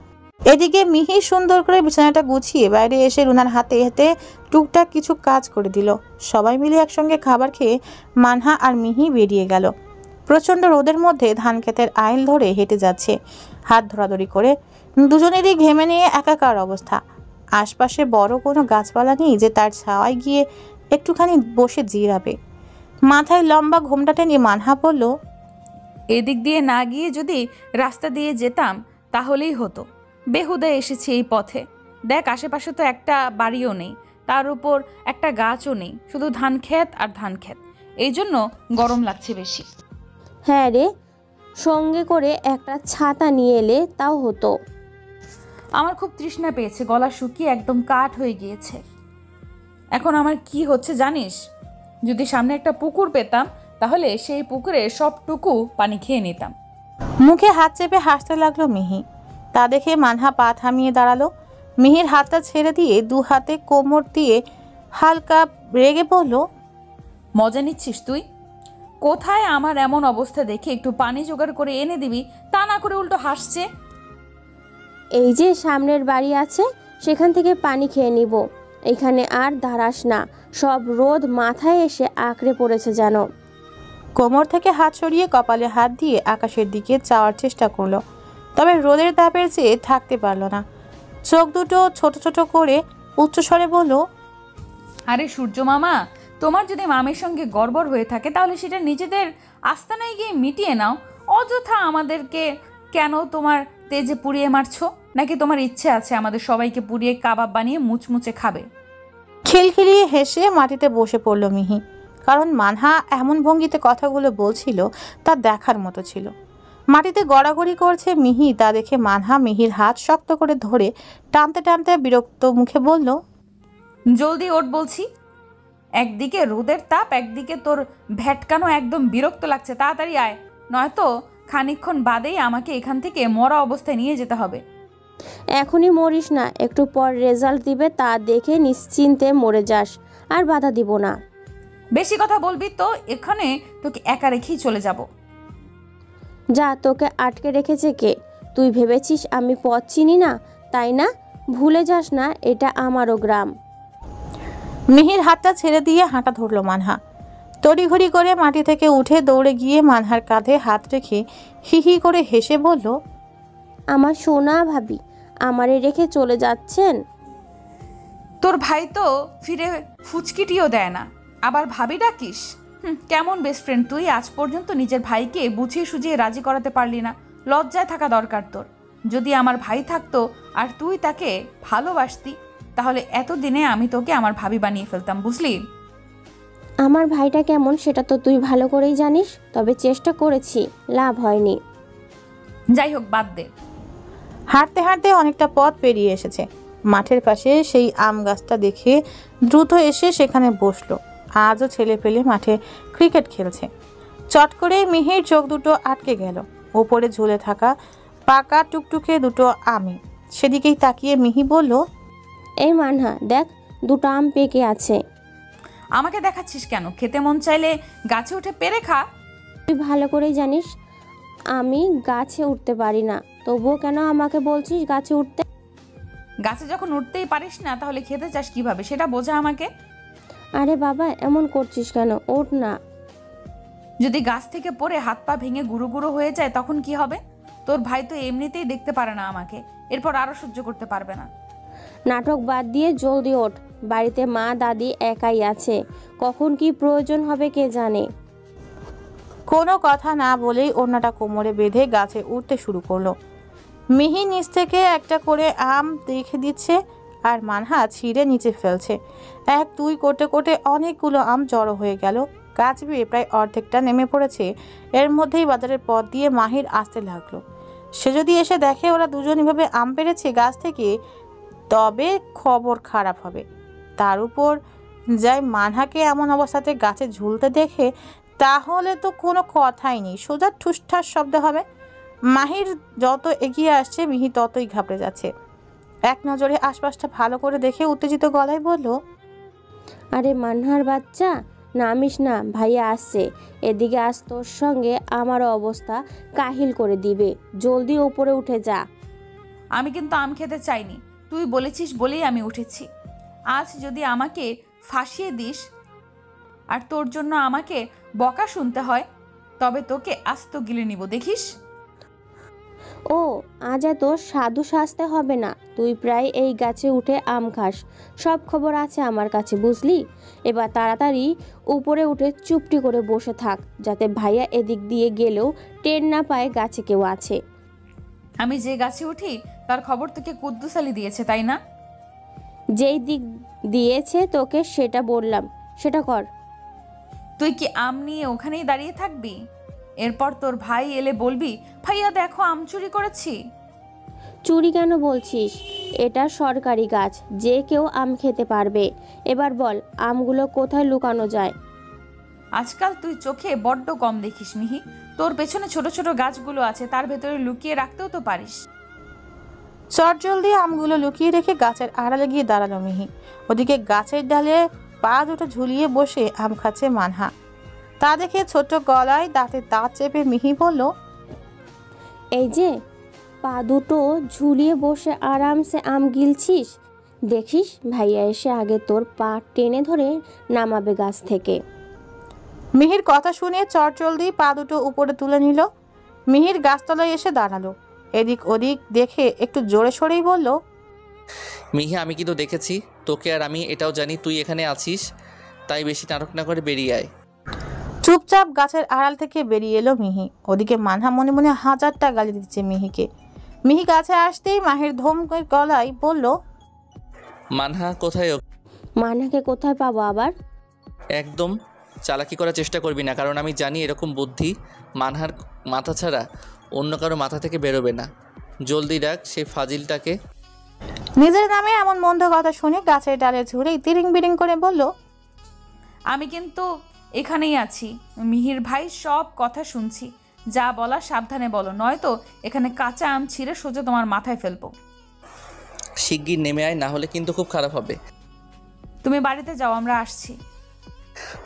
এদিকে মিহি সুন্দর করে বিছানাটা গুছিয়ে বাইরে এসে রুনার হাতে হাতে টুকটাক কিছু কাজ করে দিল। সবাই মিলে একসঙ্গে খাবার খেয়ে মানহা আর মিহি বেরিয়ে গেল। প্রচণ্ড রোদের মধ্যে ধান ক্ষেতের আইল ধরে হেঁটে যাচ্ছে, হাত ধরাধরি করে। দুজনেরই ঘেমে নিয়ে একাকার অবস্থা। আশপাশে বড় কোনো গাছপালা নেই যে তার ছাওয়ায় গিয়ে একটুখানি বসে জিরাবে। মাথায় লম্বা ঘোমটা টেনে মানহা বলল, এদিক দিয়ে না গিয়ে যদি রাস্তা দিয়ে যেতাম তাহলেই হতো। বেহুদা এসেছি এই পথে। দেখ আশেপাশে তো একটা বাড়িও নেই, তার উপর একটা গাছও নেই, শুধু ধান ক্ষেত আর ধান ক্ষেত। এই জন্য গরম লাগছে বেশি। হ্যাঁ রে, সঙ্গে করে একটা ছাতা নিয়ে এলে তাও হতো। আমার খুব তৃষ্ণা পেয়েছে, গলা শুকিয়ে একদম কাঠ হয়ে গিয়েছে। এখন আমার কি হচ্ছে জানিস? যদি সামনে একটা পুকুর পেতাম তাহলে সেই পুকুরে সবটুকু পানি খেয়ে নিতাম। মুখে হাত চেপে হাসতে লাগলো মিহি। তা দেখে মানহা পা থামিয়ে দাঁড়ালো। মিহির হাতটা ছেড়ে দিয়ে দু হাতে কোমর দিয়ে হালকা রেগে বলল, মজা নিচ্ছিস তুই? কোথায় আমার এমন অবস্থা দেখে একটু পানি জোগাড় করে এনে দিবি, তা না করে উল্টো হাসছে। এই যে সামনের বাড়ি আছে, সেখান থেকে পানি খেয়ে নিব। এখানে আর দাঁড়াস না, সব রোদ মাথায় এসে আঁকড়ে পড়েছে যেন। কোমর থেকে হাত সরিয়ে কপালে হাত দিয়ে আকাশের দিকে চাওয়ার চেষ্টা করলো, তবে রোদের তাপের চেয়ে থাকতে পারলো না। চোখ দুটো ছোট ছোট করে উচ্চস্বরে বলল, আরে সূর্য মামা, তোমার যদি মামের সঙ্গে গড়বড় হয়ে থাকে তাহলে সেটা নিজেদের আস্তানায় গিয়ে মিটিয়ে নাও। অযথা আমাদেরকে কেন তোমার তেজে পুড়িয়ে মারছো? নাকি তোমার ইচ্ছে আছে আমাদের সবাইকে পুড়িয়ে কাবাব বানিয়ে মুচমুচে খাবে? খিলখিলিয়ে হেসে মাটিতে বসে পড়ল মিহি, কারণ মানহা এমন ভঙ্গিতে কথাগুলো বলছিল তা দেখার মতো ছিল। মাটিতে গড়াগড়ি করছে মিহি, তা দেখে মানহা মিহির হাত শক্ত করে ধরে টানতে টানতে বিরক্ত মুখে বলল, জলদি ওঠ বলছি। একদিকে রোদের তাপ, একদিকে তোর ভ্যাটকানো, একদম বিরক্ত লাগছে। তাড়াতাড়ি আয়, নয়তো খানিকক্ষণ বাদেই আমাকে এখান থেকে মরা অবস্থায় নিয়ে যেতে হবে। এখনই মরিস না, একটু পর রেজাল্ট দিবে, তা দেখে নিশ্চিন্তে মরে যাস, আর বাধা দিব না। বেশি কথা বলবি তো এখানে তোকে একা রেখেই চলে যাব। যা, তোকে আটকে রেখেছে কে? তুই ভেবেছিস আমি পথ চিনি না, তাই না? ভুলে যাস না, এটা আমারও গ্রাম। মিহির হাতটা ছেড়ে দিয়ে হাঁটা ধরল মানহা। তড়িঘড়ি করে মাটি থেকে উঠে দৌড়ে গিয়ে মানহার কাঁধে হাত রেখে হি হি করে হেসে বলল, আমার সোনা ভাবি, আমারে রেখে চলে যাচ্ছেন? তোর ভাই তো ফিরে ফুচকিটিও দেয় না, আবার ভাবি ডাকিস? কেমন বেস্ট ফ্রেন্ড তুই? আজ পর্যন্ত নিজের ভাইকে বুঝিয়ে সুঝিয়ে রাজি করাতে পারলি না। লজ্জায় থাকা দরকার তোর। যদি আমার ভাই থাকতো আর তুই তাকে ভালোবাসতি, তাহলে এতদিনে আমি তোকে আমার ভাবি বানিয়ে ফেলতাম, বুঝলি? আমার ভাইটা কেমন সেটা তো তুই ভালো করেই জানিস, তবে চেষ্টা করেছি, লাভ হয়নি। যাই হোক, বাদ দে। হাঁটতে হাঁটতে অনেকটা পথ পেরিয়ে এসেছে। মাঠের পাশে সেই আম গাছটা দেখে দ্রুত এসে সেখানে বসলো। আজও ছেলে পেলে মাঠে ক্রিকেট খেলছে। চট করে মিহির চোখ দুটো আটকে গেল ওপরে ঝুলে থাকা পাকা টুকটুকে দুটো আমে। সেদিকেই তাকিয়ে মিহি বলল, এই মানহা দেখ, দুটো আম পেকে আছে। আমাকে দেখাচ্ছিস কেন? খেতে মন চাইলে গাছে উঠে পেরে খা। তুই ভালো করেই জানিস আমি গাছে উঠতে পারি না, তবুও কেন আমাকে বলছিস গাছে উঠতে? গাছে যখন উঠতেই পারিস না, তাহলে খেতে চাস কিভাবে সেটা বোঝা আমাকে। আরে বাবা, এমন করছিস কেন? ওঠ না। যদি গাছ থেকে পড়ে হাত পা ভেঙে গুঁড়ো গুঁড়ো হয়ে যায় তখন কি হবে? তোর ভাই তো এমনিতেই দেখতে পারে না আমাকে, এরপর আরো সহ্য করতে পারবে না। নাটক বাদ দিয়ে জলদি ওঠ, বাড়িতে মা দাদি একাই আছে, কখন কি প্রয়োজন হবে কে জানে। কোনো কথা না বলেই ওড়নাটা কোমরে বেঁধে গাছে উঠতে শুরু করলো। মিহি নিচ থেকে একটা করে আম রেখে দিচ্ছে আর মানহা ছিঁড়ে নিচে ফেলছে। এক দুই করতে করতে অনেকগুলো আম জড়ো হয়ে গেল। গাছ বেয়ে প্রায় অর্ধেকটা নেমে পড়েছে। এর মধ্যেই বাজারের পথ দিয়ে মাহির আসতে লাগলো। সে যদি এসে দেখে ওরা দুজন এভাবে আম পেড়েছে গাছ থেকে, তবে খবর খারাপ হবে। তার উপর যাই মানহাকে এমন অবস্থাতে গাছে ঝুলতে দেখে, তাহলে তো কোনো কথাই নেই, সোজা ঠুসঠাস শব্দ হবে। মাহির যত এগিয়ে আসছে মিহি ততই ঘাবড়ে যাচ্ছে। এক নজরে আশপাশটা ভালো করে দেখে উত্তেজিত গলায় বলল, আরে মানহার বাচ্চা, নামিস না, ভাইয়া আসছে, এদিকে আস, তোর সঙ্গে আমারও অবস্থা কাহিল করে দিবে, জলদি উপরে উঠে যা। আমি কিন্তু আম খেতে চাইনি, তুই বলেছিস বলেই আমি উঠেছি। আজ যদি আমাকে ফাঁসিয়ে দিস আর তোর জন্য আমাকে বকা শুনতে হয়, তবে তোকে আস্ত গিলে নিব, দেখিস। ও, আজ এত সাধু সাজতে হবে না, তুই প্রায় এই গাছে উঠে আম খাস, সব খবর আছে আমার কাছে, বুঝলি? এবার তাড়াতাড়ি উপরে উঠে চুপটি করে বসে থাক, যাতে ভাইয়া এদিক দিয়ে গেলেও টের না পায় গাছে কেউ আছে। আমি যে গাছে উঠি তার খবর তোকে কুদ্দুস আলী দিয়েছে, তাই না? যেই দিক দিয়েছে তোকে সেটা বললাম, সেটা কর। তুই কি আম নিয়ে ওখানেই দাঁড়িয়ে থাকবি? এরপর তোর ভাই এলে বলবি, ভাইয়া দেখো আম চুরি করেছি। চুরি কেন বলছিস? এটা সরকারি গাছ, যে কেউ আম খেতে পারবে। এবার বল, আমগুলো কোথায় লুকানো যায়? আজকাল তুই চোখে বড্ড কম দেখিস মিহি। তোর পেছনে ছোট ছোট গাছগুলো আছে, তার ভেতরে লুকিয়ে রাখতেও তো পারিস। চটজলদি আমগুলো লুকিয়ে রেখে গাছের আড়ালে গিয়ে দাঁড়ালো মিহি। ওদিকে গাছের ডালে পা দুটো ঝুলিয়ে বসে আম খাচ্ছে মানহা। তা দেখে ছোট গলায় দাঁতে দাঁত চেপে মিহি বলল, এই যে পা দুটো ঝুলিয়ে বসে আরামসে আম গিলছিস, দেখিস ভাইয়া এসে আগে তোর পা টেনে ধরে নামাবে গাছ থেকে। মিহির কথা শুনে চটজলদি পা দুটো উপরে তুলে নিল। মিহির গাছতলায় এসে দাঁড়ালো। এদিক ওদিক দেখে একটু জোরে সরেই বলল, মিহি, আমি কিন্তু দেখেছি তোকে, আর আমি এটাও জানি তুই এখানে আছিস, তাই বেশি নাটক না করে বেরিয়ে আয়। চুপচাপ গাছের আড়াল থেকে বেরিয়ে এলো মিহি। ওদিকে মানহা মনে মনে হাজারটা গালি দিচ্ছে মিহিকে। মিহি কাছে আসতেই মাহির ধমকে গলায় বলল, মানহা কোথায়? মানহাকে কোথায় পাবো আবার? একদম চালাকি করার চেষ্টা করবি না, কারণ আমি জানি এরকম বুদ্ধি মানহার মাথা ছাড়া অন্য কারো মাথা থেকে বেরোবে না। জলদি ডাক সেই ফাজিলটাকে। নিজের নামে এমন মন্দ কথা শুনে গাছের ডালে ঝুলে তিরিং বিরিং করে বলল, আমি কিন্তু এখানেই আছি মিহির ভাই, সব কথা শুনছি। যা বলা সাবধানে বলো, নয়তো এখানে কাঁচা আম ছিঁড়ে সোজা তোমার মাথায় ফেলবো। শিগগির নেমে আয়, না হলে কিন্তু খুব খারাপ হবে। তুমি বাড়িতে যাও, আমরা আসছি।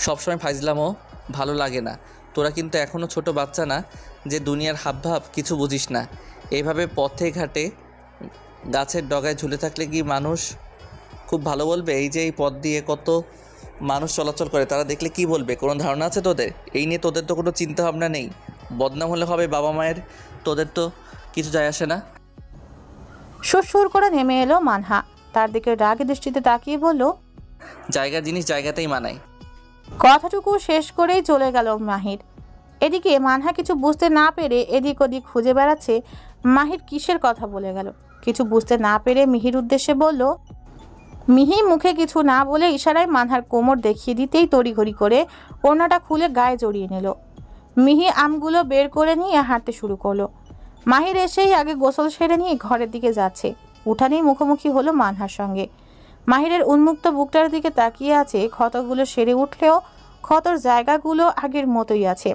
সবসময় ফাইজলামও ভালো লাগে না। তোরা কিন্তু এখনও ছোট বাচ্চা না যে দুনিয়ার হাবভাব কিছু বুঝিস না। এইভাবে পথে ঘাটে গাছের ডগায় ঝুলে থাকলে কি মানুষ খুব ভালো বলবে? এই যে এই পথ দিয়ে কত মানুষ চলাচল করে, তারা দেখলে কি বলবে? কোনো ধারণা আছে তোদের? এই নিয়ে তোদের তো কোনো চিন্তা ভাবনা নেই। বদনাম হলে হবে বাবা মায়ের, তোদের তো কিছু যায় আসে না। সুর করে নেমে এলো মানহা। তার দিকে রাগী দৃষ্টিতে তাকিয়ে বলল, জায়গার জিনিস জায়গাতেই মানায়। কথাটুকু শেষ করেই চলে গেল মাহির। এদিকে মানহা কিছু বুঝতে না পেরে এদিক ওদিক খুঁজে বেড়াচ্ছে মাহির কিসের কথা বলে গেল। কিছু বুঝতে না পেরে মিহির উদ্দেশ্যে বলল। মিহি মুখে কিছু না বলে ইশারায় মানহার কোমর দেখিয়ে দিতেই তড়িঘড়ি করে ওড়নাটা খুলে গায়ে জড়িয়ে নিল। মিহি আমগুলো বের করে নিয়ে হাঁটতে শুরু করলো। মাহির এসেই আগে গোসল সেরে নিয়ে ঘরের দিকে যাচ্ছে। উঠানেই মুখোমুখি হলো মানহার সঙ্গে। মাহিরের উন্মুক্ত বুকটার দিকে তাকিয়ে আছে। ক্ষতগুলো সেরে উঠলেও ক্ষতর জায়গাগুলো আগের মতোই আছে।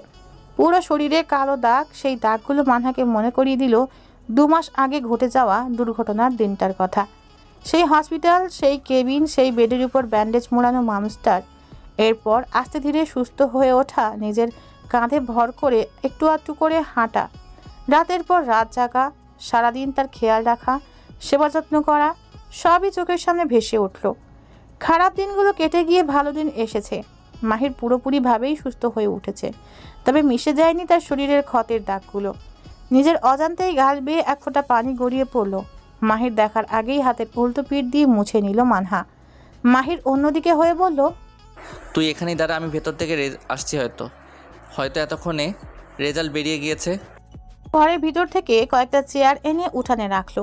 পুরো শরীরে কালো দাগ। সেই দাগগুলো মানহাকে মনে করিয়ে দিল 2 মাস আগে ঘটে যাওয়া দুর্ঘটনার দিনটার কথা। সেই হসপিটাল, সেই কেবিন, সেই বেডের উপর ব্যান্ডেজ মোড়ানো মানুষটার। এরপর আস্তে ধীরে সুস্থ হয়ে ওঠা, নিজের কাঁধে ভর করে একটু আধটু করে হাঁটা, রাতের পর রাত জাগা, সারাদিন তার খেয়াল রাখা, সেবা যত্ন করা, সবই চোখের সামনে ভেসে উঠল। খারাপ দিনগুলো কেটে গিয়ে ভালো দিন এসেছে। মাহির পুরোপুরিভাবেই সুস্থ হয়ে উঠেছে। তবে মিশে যায়নি তার শরীরের ক্ষতের দাগগুলো। নিজের অজান্তেই গাল বেয়ে এক ফোঁটা পানি গড়িয়ে পড়ল। মাহির দেখার আগেই হাতের উল্টো পিঠ দিয়ে মুছে নিল মানহা। মাহির অন্যদিকে হয়ে বলল, তুই এখানেই দাঁড়া, আমি ভেতর থেকে আসছি। হয়তো এতক্ষণে রেজাল্ট বেরিয়ে গিয়েছে। ঘরের ভিতর থেকে কয়েকটা চেয়ার এনে উঠানে রাখলো।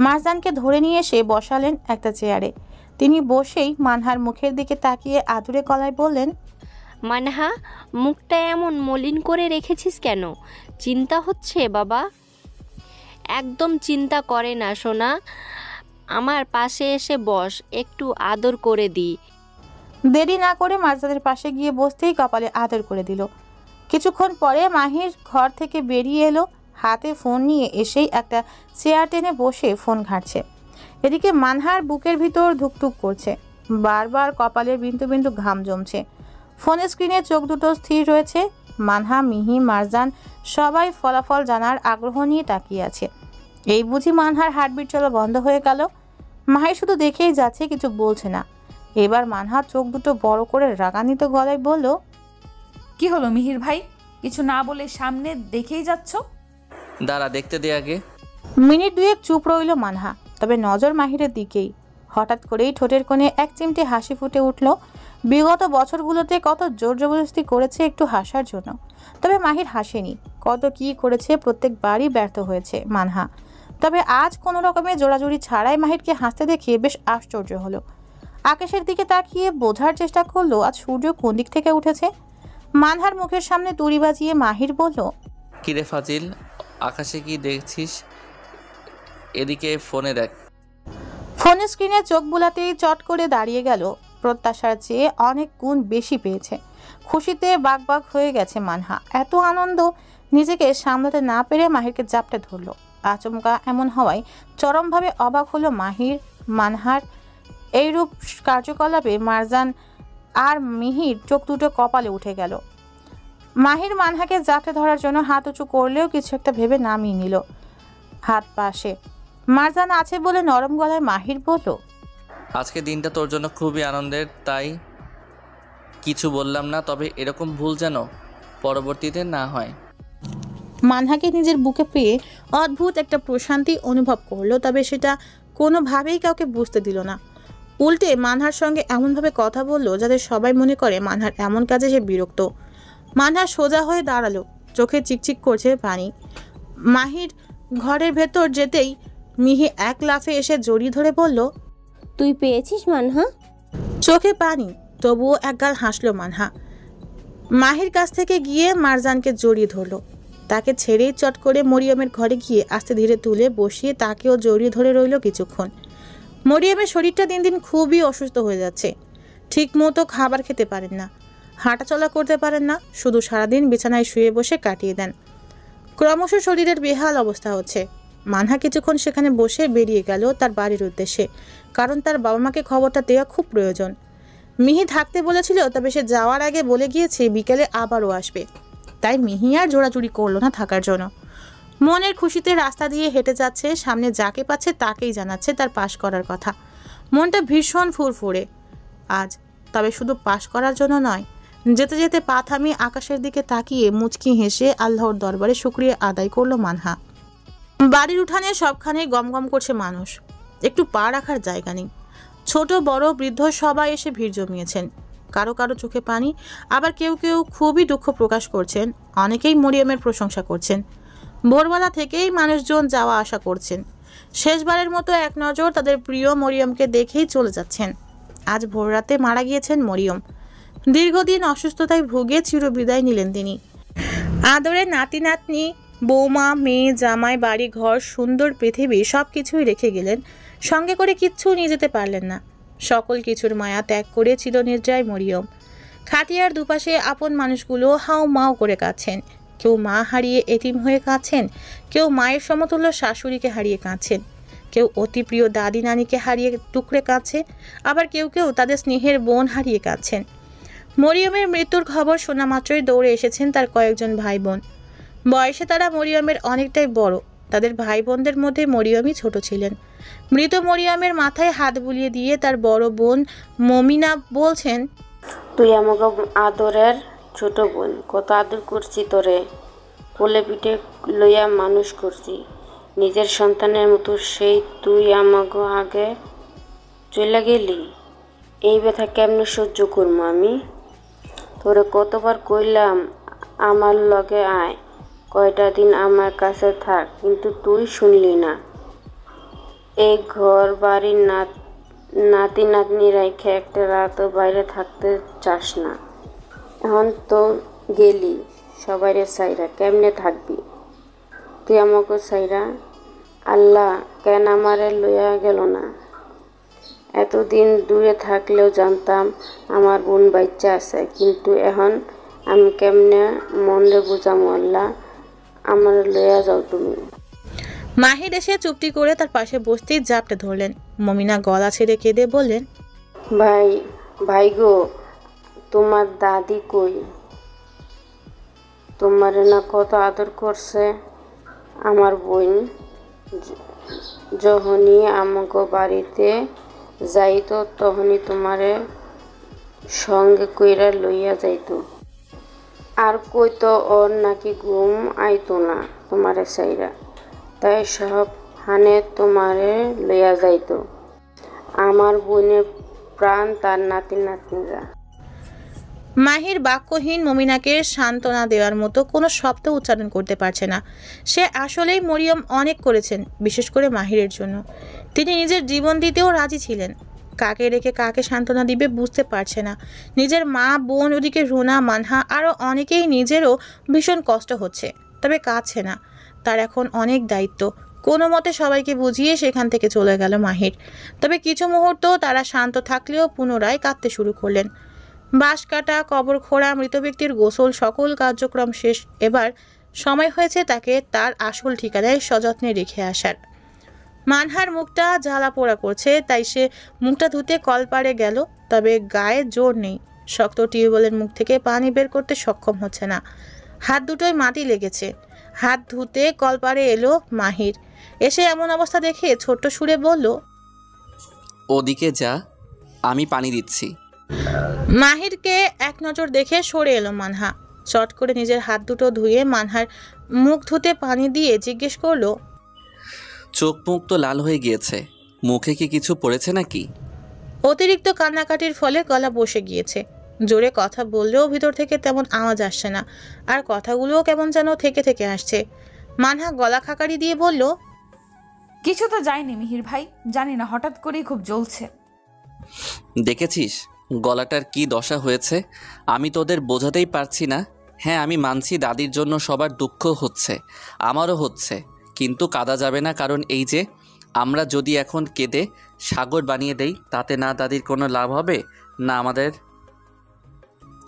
মারজানকে ধরে নিয়ে এসে বসালেন একটা চেয়ারে। তিনি বসেই মানহার মুখের দিকে তাকিয়ে আদুরে গলায় বললেন, মানহা, মুখটা এমন মলিন করে রেখেছিস কেন? চিন্তা হচ্ছে বাবা? একদম চিন্তা করে না সোনা, আমার পাশে এসে বস, একটু আদর করে দি। দেরি না করে মারজানের পাশে গিয়ে বসতেই কপালে আদর করে দিল। কিছুক্ষণ পরে মাহির ঘর থেকে বেরিয়ে এলো। হাতে ফোন নিয়ে এসেই একটা চেয়ার টেনে বসে ফোন ঘাঁটছে। এদিকে মানহার বুকের ভিতর ধুকধুক করছে। বারবার কপালের বিন্দু বিন্দু ঘাম জমছে। ফোনের স্ক্রিনে চোখ দুটো স্থির রয়েছে। মানহা, মিহি, মারজান সবাই ফলাফল জানার আগ্রহ নিয়ে তাকিয়ে আছে। এই বুঝি মানহার হার্টবিট চলা বন্ধ হয়ে গেল। মাহির শুধু দেখেই যাচ্ছে, কিছু বলছে না। এবার মানহার চোখ দুটো বড় করে রাগান্বিত গলায় বলল, কি হলো মিহির ভাই? কিছু না বলে সামনে দেখেই যাচ্ছ? দাঁড়া, দেখতে দে আগে। মিনিট দুয়েক চুপ রইল মানহা, তবে নজর মাহিরের দিকেই। হঠাৎ করেই ঠোঁটের কোণে এক চিমটে হাসি ফুটে উঠল। বিগত বছরগুলোতে কত জোর জবরদস্তি করেছে একটু হাসার জন্য, তবে মাহির হাসেনি। কত কি করেছে, প্রত্যেকবারই ব্যর্থ হয়েছে মানহা। তবে আজ কোনো রকমের জোড়াজুড়ি ছাড়াই মাহিরকে হাসতে দেখে বেশ আশ্চর্য হলো। আকাশের দিকে তাকিয়ে বোঝার চেষ্টা করলো আজ সূর্য কোন দিক থেকে উঠেছে। মানহার মুখের সামনে তুড়ি বাজিয়ে মাহির বলল, কিরে ফাজিল, আকাশে কি দেখছিস? এদিকে ফোনে দেখ। ফোনের স্ক্রিনে চোখ বুলাতেই চট করে দাঁড়িয়ে গেল। প্রত্যাশার চেয়ে অনেক গুণ বেশি পেয়েছে। খুশিতে বাগবাগ হয়ে গেছে মানহা। এত আনন্দ নিজেকে সামলাতে না পেরে মাহিরকে জাপটে ধরলো। আচমকা এমন হওয়ায় চরমভাবে অবাক হলো মাহির। মানহার এইরূপ কার্যকলাপে মারজান আর মিহির চোখ দুটো কপালে উঠে গেল। মাহির মানহাকে জাপটে ধরার জন্য হাত উঁচু করলেও কিছু একটা ভেবে নামিয়ে নিল হাত পাশে। মারজান আছে বলে নরম গলায় মাহির বলল, আজকে দিনটা তোর জন্য খুবই আনন্দের, তাই কিছু বললাম না, তবে এরকম ভুল যেন পরবর্তীতে না হয়। মানহাকে নিজের বুকে পেয়ে অদ্ভুত একটা প্রশান্তি অনুভব করলো, তবে সেটা কোনোভাবেই কাউকে বুঝতে দিল না। উল্টে মানহার সঙ্গে এমনভাবে কথা বললো যাতে সবাই মনে করে মানহার এমন কাজে সে বিরক্ত। মানহা সোজা হয়ে দাঁড়ালো, চোখে চিকচিক করছে পানি। মাহির ঘরের ভেতর যেতেই মিহি এক লাফে এসে জড়িয়ে ধরে বলল, তুই পেয়েছিস মানহা? চোখে পানি, তবুও একগাল হাসলো মানহা। মাহির কাছ থেকে গিয়ে মারজানকে জড়িয়ে ধরলো। তাকে ছেড়েই চট করে মরিয়মের ঘরে গিয়ে আস্তে ধীরে তুলে বসিয়ে তাকেও জড়িয়ে ধরে রইল কিছুক্ষণ। মরিয়মের শরীরটা দিন দিন খুবই অসুস্থ হয়ে যাচ্ছে। ঠিক মতো খাবার খেতে পারেন না, হাঁটাচলা করতে পারেন না, শুধু সারাদিন বিছানায় শুয়ে বসে কাটিয়ে দেন। ক্রমশ শরীরের বেহাল অবস্থা হচ্ছে। মানহা কিছুক্ষণ সেখানে বসে বেরিয়ে গেল তার বাড়ির উদ্দেশ্যে, কারণ তার বাবা মাকে খবরটা দেওয়া খুব প্রয়োজন। মিহি থাকতে বলেছিল, তবে সে যাওয়ার আগে বলে গিয়েছে বিকেলে আবারও আসবে। তাই মিহি আর জোড়াজুড়ি করলো না থাকার জন্য। মনের খুশিতে রাস্তা দিয়ে হেঁটে যাচ্ছে, সামনে যাকে পাচ্ছে তাকেই জানাচ্ছে তার পাশ করার কথা। মনটা ভীষণ ফুরফুরে আজ, তবে শুধু পাশ করার জন্য নয়। যেতে যেতে পা থামিয়ে আকাশের দিকে তাকিয়ে মুচকি হেসে আল্লাহর দরবারে শুকরিয়া আদায় করলো মানহা। বাড়ির উঠানে সবখানেই গমগম করছে মানুষ, একটু পা রাখার জায়গা নেই। ছোট বড় বৃদ্ধ সবাই এসে ভিড় জমিয়েছেন। কারো কারো চোখে পানি, আবার কেউ কেউ খুবই দুঃখ প্রকাশ করছেন। অনেকেই মরিয়মের প্রশংসা করছেন। ভোরবেলা থেকেই মানুষজন যাওয়া আসা করছেন। শেষবারের মতো এক নজর তাদের প্রিয় মরিয়মকে দেখেই চলে যাচ্ছেন। আজ ভোররাতে মারা গিয়েছেন মরিয়ম। দীর্ঘদিন অসুস্থতায় ভুগে চিরবিদায় নিলেন তিনি। আদরে নাতি নাতনি, বৌমা, মেয়ে, জামাই, বাড়ি ঘর, সুন্দর পৃথিবী সব কিছুই রেখে গেলেন, সঙ্গে করে কিচ্ছু নিয়ে যেতে পারলেন না। সকল কিছুর মায়া ত্যাগ করে ছিল নির্জয় মরিয়ম। খাটিয়ার দুপাশে আপন মানুষগুলো হাও মাও করে কাঁদছেন। কেউ মা হারিয়ে এতিম হয়ে কাঁদছেন, কেউ মায়ের সমতুল্য শাশুড়িকে হারিয়ে কাঁদছেন, কেউ অতি প্রিয় দাদি নানিকে হারিয়ে টুকরে কাঁদছে, আবার কেউ কেউ তাদের স্নেহের বোন হারিয়ে কাঁদছেন। মরিয়মের মৃত্যুর খবর শোনা মাত্রই দৌড়ে এসেছেন তার কয়েকজন ভাই বোন। বয়সে তারা মরিয়মের অনেকটাই বড়। তাদের ভাই বোনদের মধ্যে মরিয়মই ছোট ছিলেন। মৃত মরিয়মের মাথায় হাত বুলিয়ে দিয়ে তার বড় বোন মমিনা বলছেন, তুই আমাকে আদরের ছোট বোন, কত আদর করছি তোরে, কোলে পিঠে লইয়া মানুষ করছি নিজের সন্তানের মতো, সেই তুই আমাকে আগে চলে গেলি। এই ব্যথা কেমনে সহ্য করবো আমি? তোরে কতবার কইলাম আমার লগে আয়, কয়টা দিন আমার কাছে থাক, কিন্তু তুই শুনলি না। এই ঘর বাড়ির নাতি নাতনি রেখে একটা রাতও বাইরে থাকতে চাস না। এখন তো গেলি সবাইরে সাইরা, কেমনে থাকবি তুই আমাকে সাইরা? আল্লাহ কেন আমারে লইয়া গেল না? এতদিন দূরে থাকলেও জানতাম আমার বোন বাচ্চা আছে, কিন্তু এখন আমি কেমনে মনে বুঝামো? আল্লাহ আমার লইয়া যাও তুমি। মাহির এসে চুপটি করে তার পাশে বসতেই জাপটে ধরলেন। মমিনা গলা ছেড়ে কেঁদে বললেন, ভাই গো, তোমার দাদি কই? তোমার না কত আদর করছে আমার বোন। যখনই আমাকে বাড়িতে যাইতো তখনই তোমারে সঙ্গে কইরা লইয়া যাইতো। আর কইতো ওর নাকি ঘুম আইতো না তোমারে সাইরা, তাই সব হানে তোমারে লইয়া যাইতো। আমার বোনের প্রাণ তার নাতি নাতনিরা। মাহির বাক্যহীন মমিনাকে সান্ত্বনা দেওয়ার মতো কোনো শব্দ উচ্চারণ করতে পারছে না। সে আসলেই মরিয়ম অনেক করেছেন, বিশেষ করে মাহিরের জন্য। তিনি নিজের জীবন দিতেও রাজি ছিলেন। কাকে রেখে কাকে সান্ত্বনা দিবে বুঝতে পারছে না। নিজের মা, বোন, ওদিকে রুনা, মানহা, আরও অনেকেই নিজেরও ভীষণ কষ্ট হচ্ছে, তবে কাঁদছে না। তার এখন অনেক দায়িত্ব। কোনো মতে সবাইকে বুঝিয়ে সেখান থেকে চলে গেল মাহির। তবে কিছু মুহূর্ত তারা শান্ত থাকলেও পুনরায় কাঁদতে শুরু করলেন। বাঁশ কাটা, কবর খোঁড়া, মৃত ব্যক্তির গোসল, সকল কার্যক্রম শেষ। এবার সময় হয়েছে তাকে তার আসল ঠিকানায় সযত্নে রেখে আসার। মানহার মুখটা জ্বালা পোড়া করছে, তাই সে মুখটা ধুতে কলপাড়ে গেল, তবে গায়ে জোর নেই। শক্ত টিউবওয়েলের মুখ থেকে পানি বের করতে সক্ষম হচ্ছে না। হাত দুটোয় মাটি লেগেছে। হাত ধুতে কলপাড়ে এলো মাহির। এসে এমন অবস্থা দেখে ছোট্ট সুরে বলল, ওদিকে যা, আমি পানি দিচ্ছি। মাহিরকে এক নজর দেখে সরে এলো মানহা। চট করে নিজের হাত দুটো ধুয়ে মানহার মুখ ধুতে পানি দিয়ে জিজ্ঞেস করলো, চোখ মুখ তো লাল হয়ে গিয়েছে, মুখে কি কিছু পড়েছে নাকি? অতিরিক্ত কান্নাকাটির ফলে গলা বসে গিয়েছে। জোরে কথা বললেও ভিতর থেকে তেমন আওয়াজ আসছে না, আর কথাগুলোও কেমন যেন থেকে থেকে আসছে। মানহা গলা খাকারি দিয়ে বলল, কিছু তো যায়নি মিহির ভাই, জানি না হঠাৎ করেই খুব জ্বলছে। দেখেছিস গলাটার কি দশা হয়েছে? আমি তোদের বোঝাতেই পারছি না। হ্যাঁ আমি মানছি দাদির জন্য সবার দুঃখ হচ্ছে, আমারও হচ্ছে, কিন্তু কাঁদা যাবে না। কারণ এই যে আমরা যদি এখন কেঁদে সাগর বানিয়ে দেই, তাতে না দাদির কোনো লাভ হবে, না আমাদের